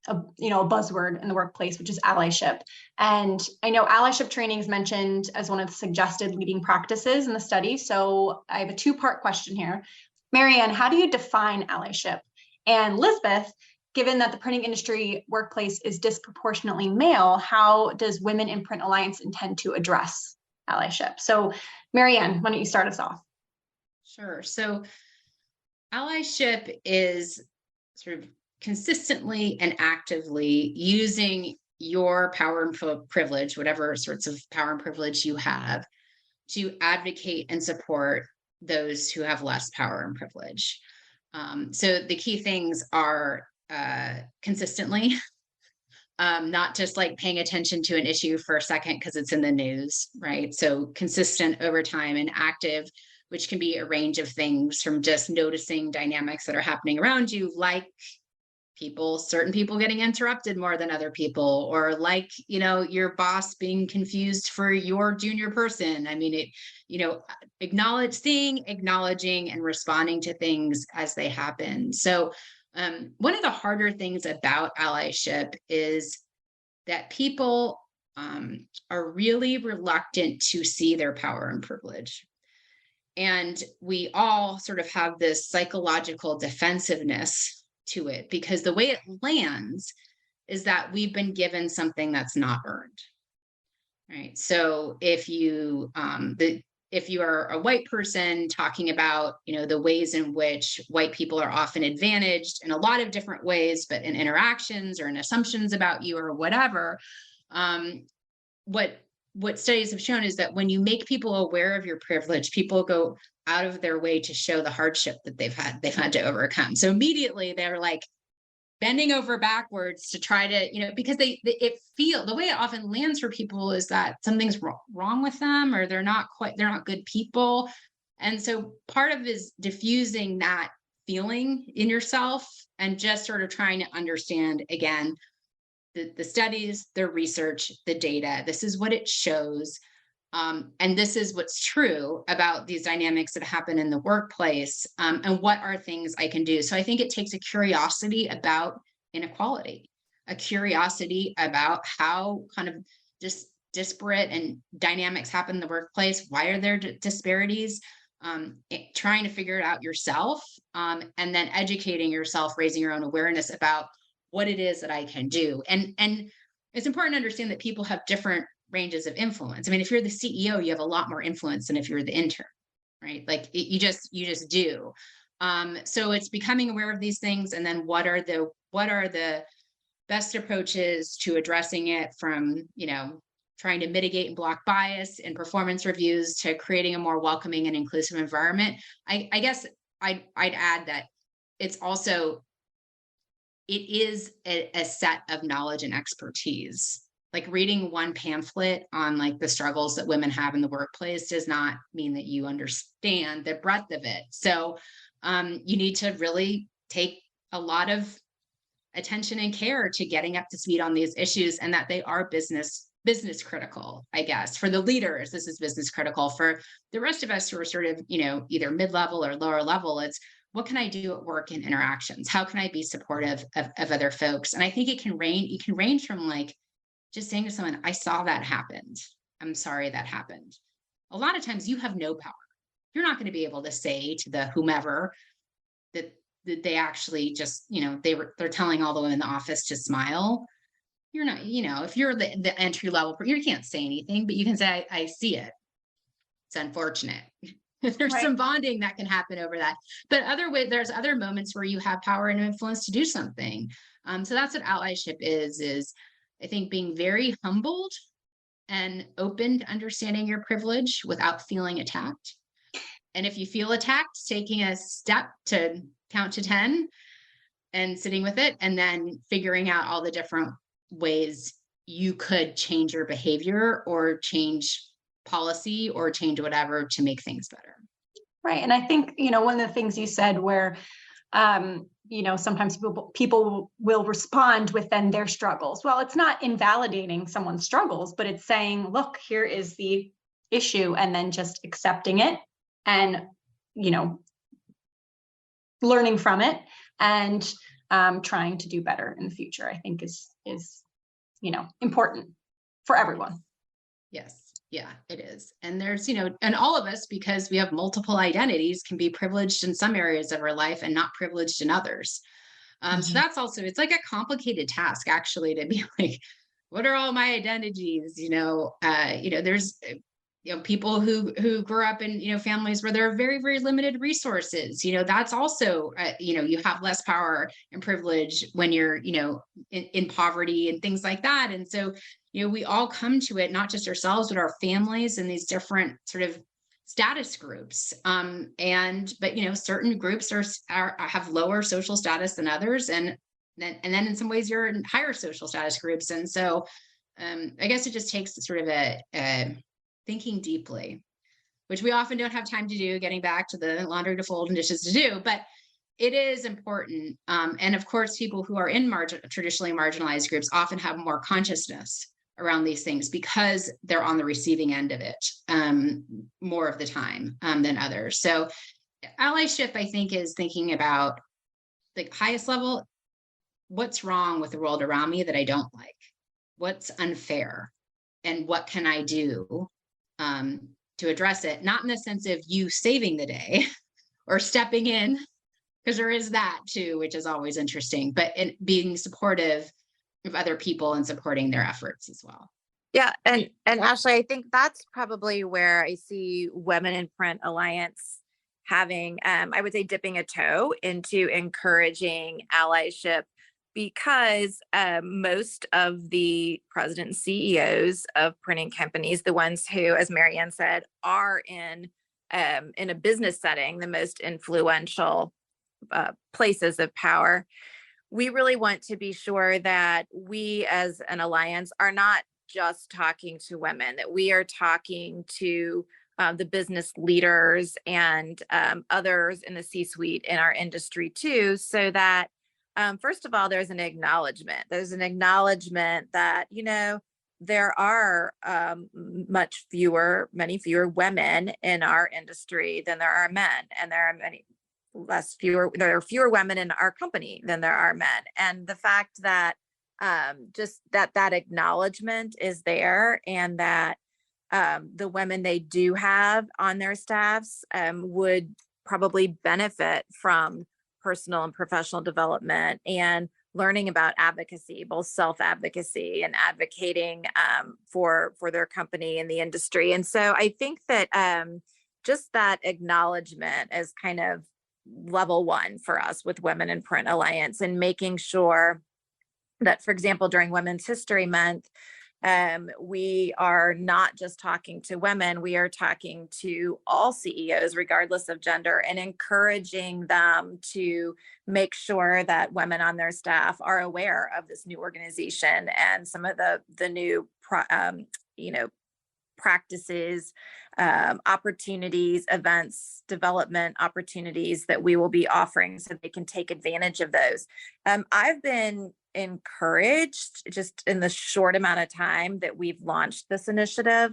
a buzzword in the workplace, which is allyship. And I know allyship training is mentioned as one of the suggested leading practices in the study. So I have a two-part question here. Marianne, how do you define allyship? And Lisbeth, given that the printing industry workplace is disproportionately male, how does Women in Print Alliance intend to address allyship? So Marianne, why don't you start us off? Sure. So allyship is sort of consistently and actively using your power and privilege, whatever sorts of power and privilege you have, to advocate and support those who have less power and privilege. So the key things are consistently, not just like paying attention to an issue for a second because it's in the news, right? So consistent over time and active, which can be a range of things from just noticing dynamics that are happening around you, like certain people getting interrupted more than other people, or like, your boss being confused for your junior person. I mean, acknowledging and responding to things as they happen. So one of the harder things about allyship is that people are really reluctant to see their power and privilege. And we all sort of have this psychological defensiveness to it, because the way it lands is that we've been given something that's not earned, right? So if you are a white person talking about, the ways in which white people are often advantaged in a lot of different ways, but in interactions or in assumptions about you or whatever, what studies have shown is that when you make people aware of your privilege, people go out of their way to show the hardship that they've had to overcome. So immediately they're like bending over backwards to try to, because the way it often lands for people is that something's wrong with them, or they're not good people. And so part of is diffusing that feeling in yourself and just sort of trying to understand, again, the studies, the research, the data. This is what it shows. And this is what's true about these dynamics that happen in the workplace, and what are things I can do. So I think it takes a curiosity about inequality, a curiosity about how kind of just disparate and dynamics happen in the workplace. Why are there disparities? Trying to figure it out yourself, and then educating yourself, raising your own awareness about what it is that I can do. And it's important to understand that people have different ranges of influence. I mean, if you're the CEO, you have a lot more influence than if you're the intern, right? Like you just do. So it's becoming aware of these things, and then what are the best approaches to addressing it, from trying to mitigate and block bias in performance reviews to creating a more welcoming and inclusive environment. I guess I'd add that it is a set of knowledge and expertise. Like reading one pamphlet on like the struggles that women have in the workplace does not mean that you understand the breadth of it. So you need to really take a lot of attention and care to getting up to speed on these issues, and that they are business critical. I guess for the leaders, this is business critical. For the rest of us who are sort of, either mid-level or lower level, it's what can I do at work in interactions? How can I be supportive of other folks? And I think it can range from like just saying to someone, I saw that happened. I'm sorry that happened. A lot of times you have no power. You're not going to be able to say to the whomever that they actually just, they're telling all the women in the office to smile. You're not, if you're the entry level, you can't say anything, but you can say, I see it. It's unfortunate. There's some bonding that can happen over that. But there's other moments where you have power and influence to do something. So that's what allyship is I think being very humbled and open to understanding your privilege without feeling attacked. And if you feel attacked, taking a step to count to 10 and sitting with it, and then figuring out all the different ways you could change your behavior or change policy or change whatever to make things better. Right. And I think, one of the things you said where, sometimes people will respond with then their struggles. Well, it's not invalidating someone's struggles, but it's saying, look, here is the issue, and then just accepting it and, learning from it and trying to do better in the future, I think is important for everyone. Yes. Yeah, it is. And there's, and all of us, because we have multiple identities, can be privileged in some areas of our life and not privileged in others. So that's also, it's like a complicated task actually to be like, what are all my identities? There's, people who grew up in, families where there are very, very limited resources, that's also, you have less power and privilege when you're, in poverty and things like that. And so, we all come to it, not just ourselves, but our families and these different sort of status groups. But certain groups have lower social status than others. And then in some ways you're in higher social status groups. And so I guess it just takes sort of a thinking deeply, which we often don't have time to do, getting back to the laundry to fold and dishes to do, but it is important. And of course, people who are in traditionally marginalized groups often have more consciousness around these things because they're on the receiving end of it more of the time than others. So allyship, I think, is thinking about the highest level, what's wrong with the world around me that I don't like? What's unfair? And what can I do to address it? Not in the sense of you saving the day or stepping in, because there is that too, which is always interesting, but in being supportive of other people and supporting their efforts as well. Yeah. And Ashley, I think that's probably where I see Women in Print Alliance having, I would say, dipping a toe into encouraging allyship, because most of the president and CEOs of printing companies, the ones who, as Marianne said, are in a business setting, the most influential places of power, we really want to be sure that we as an alliance are not just talking to women, that we are talking to the business leaders and others in the C-suite in our industry too, so that first of all, there's an acknowledgement. There's an acknowledgement that, there are many fewer women in our industry than there are men, and there are fewer women in our company than there are men. And the fact that just that acknowledgement is there, and that the women they do have on their staffs would probably benefit from personal and professional development and learning about advocacy, both self-advocacy and advocating for their company and the industry. And so I think that just that acknowledgement is kind of level one for us with Women in Print Alliance, and making sure that, for example, during Women's History Month, we are not just talking to women, we are talking to all CEOs, regardless of gender, and encouraging them to make sure that women on their staff are aware of this new organization and some of the new, practices, opportunities, events, development opportunities that we will be offering so they can take advantage of those. I've been encouraged just in the short amount of time that we've launched this initiative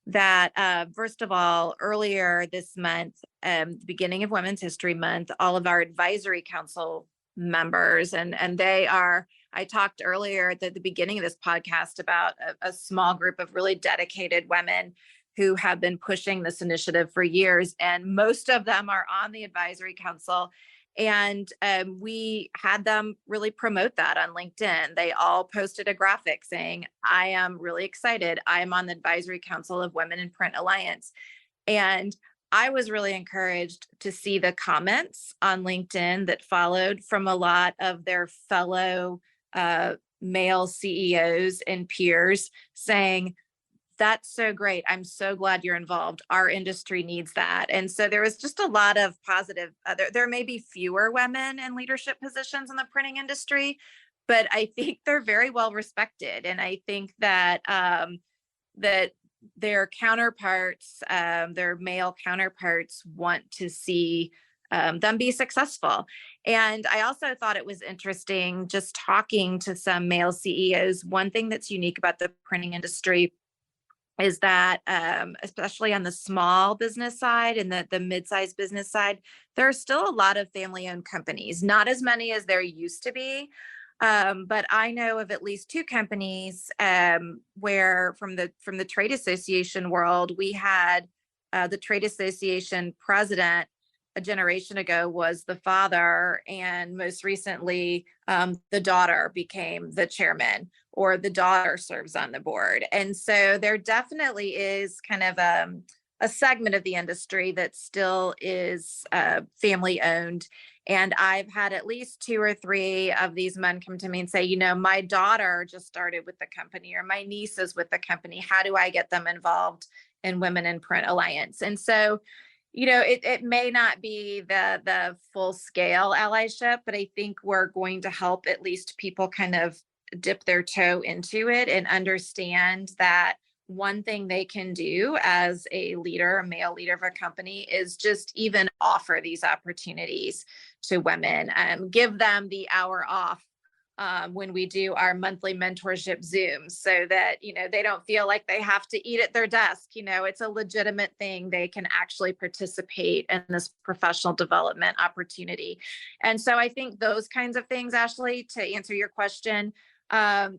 that first of all, earlier this month, the beginning of Women's History Month, all of our advisory council members, and they are, I talked earlier at the beginning of this podcast about a small group of really dedicated women who have been pushing this initiative for years, and most of them are on the advisory council. And we had them really promote that on LinkedIn. They all posted a graphic saying, I am really excited. I am on the advisory council of Women in Print Alliance. And I was really encouraged to see the comments on LinkedIn that followed from a lot of their fellow male CEOs and peers saying, that's so great. I'm so glad you're involved. Our industry needs that. And so there was just a lot of positive, there may be fewer women in leadership positions in the printing industry, but I think they're very well respected. And I think that that their counterparts, their male counterparts, want to see them be successful. And I also thought it was interesting just talking to some male CEOs. One thing that's unique about the printing industry is that, especially on the small business side and the mid-sized business side, there are still a lot of family-owned companies, not as many as there used to be. But I know of at least two companies where from the trade association world, we had the trade association president a generation ago was the father, and most recently the daughter became the chairman, or the daughter serves on the board. And so there definitely is kind of a segment of the industry that still is family owned. And I've had at least 2 or 3 of these men come to me and say, my daughter just started with the company, or my niece is with the company. How do I get them involved in Women in Print Alliance? And so, it may not be the full scale allyship, but I think we're going to help at least people kind of dip their toe into it and understand that one thing they can do as a leader, a male leader of a company, is just even offer these opportunities to women, give them the hour off when we do our monthly mentorship Zooms, so that, they don't feel like they have to eat at their desk. It's a legitimate thing. They can actually participate in this professional development opportunity. And so I think those kinds of things, Ashley, to answer your question,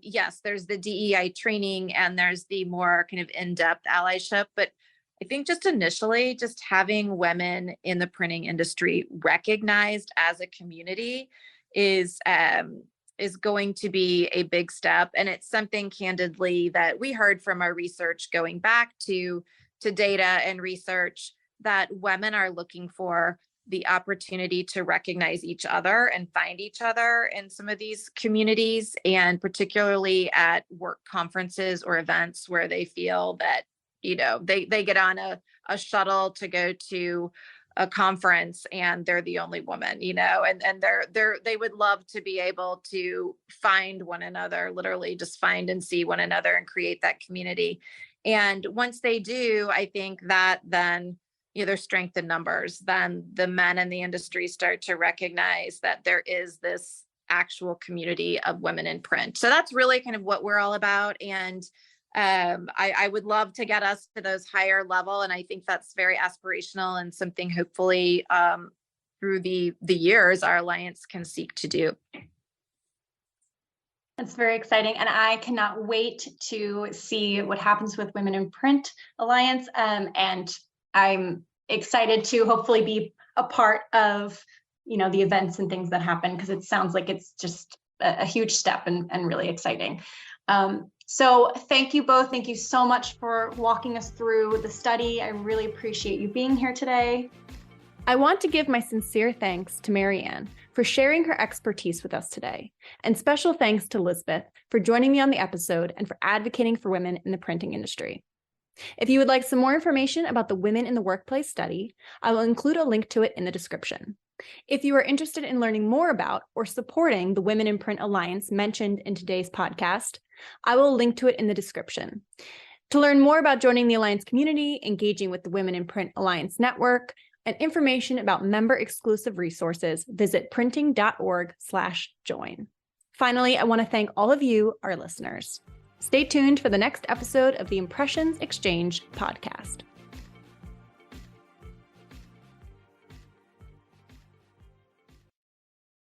yes, there's the DEI training and there's the more kind of in-depth allyship, but I think just initially, just having women in the printing industry recognized as a community is going to be a big step. And it's something, candidly, that we heard from our research going back to data and research, that women are looking for the opportunity to recognize each other and find each other in some of these communities, and particularly at work conferences or events where they feel that, they get on a shuttle to go to a conference and they're the only woman, and they would love to be able to find one another, literally just find and see one another and create that community. And once they do, I think that then, there's strength in numbers. Then the men in the industry start to recognize that there is this actual community of women in print. So that's really kind of what we're all about. And I would love to get us to those higher level. And I think that's very aspirational and something hopefully through the years our alliance can seek to do. That's very exciting. And I cannot wait to see what happens with Women in Print Alliance. And I'm excited to hopefully be a part of, the events and things that happen, because it sounds like it's just a huge step and really exciting. So thank you both. Thank you so much for walking us through the study. I really appreciate you being here today. I want to give my sincere thanks to Marianne for sharing her expertise with us today. And special thanks to Lisbeth for joining me on the episode and for advocating for women in the printing industry. If you would like some more information about the Women in the Workplace study, I will include a link to it in the description. If you are interested in learning more about or supporting the Women in Print Alliance mentioned in today's podcast, I will link to it in the description. To learn more about joining the Alliance community, engaging with the Women in Print Alliance network, and information about member-exclusive resources, visit printing.org/join. Finally, I want to thank all of you, our listeners. Stay tuned for the next episode of the Impressions Exchange podcast.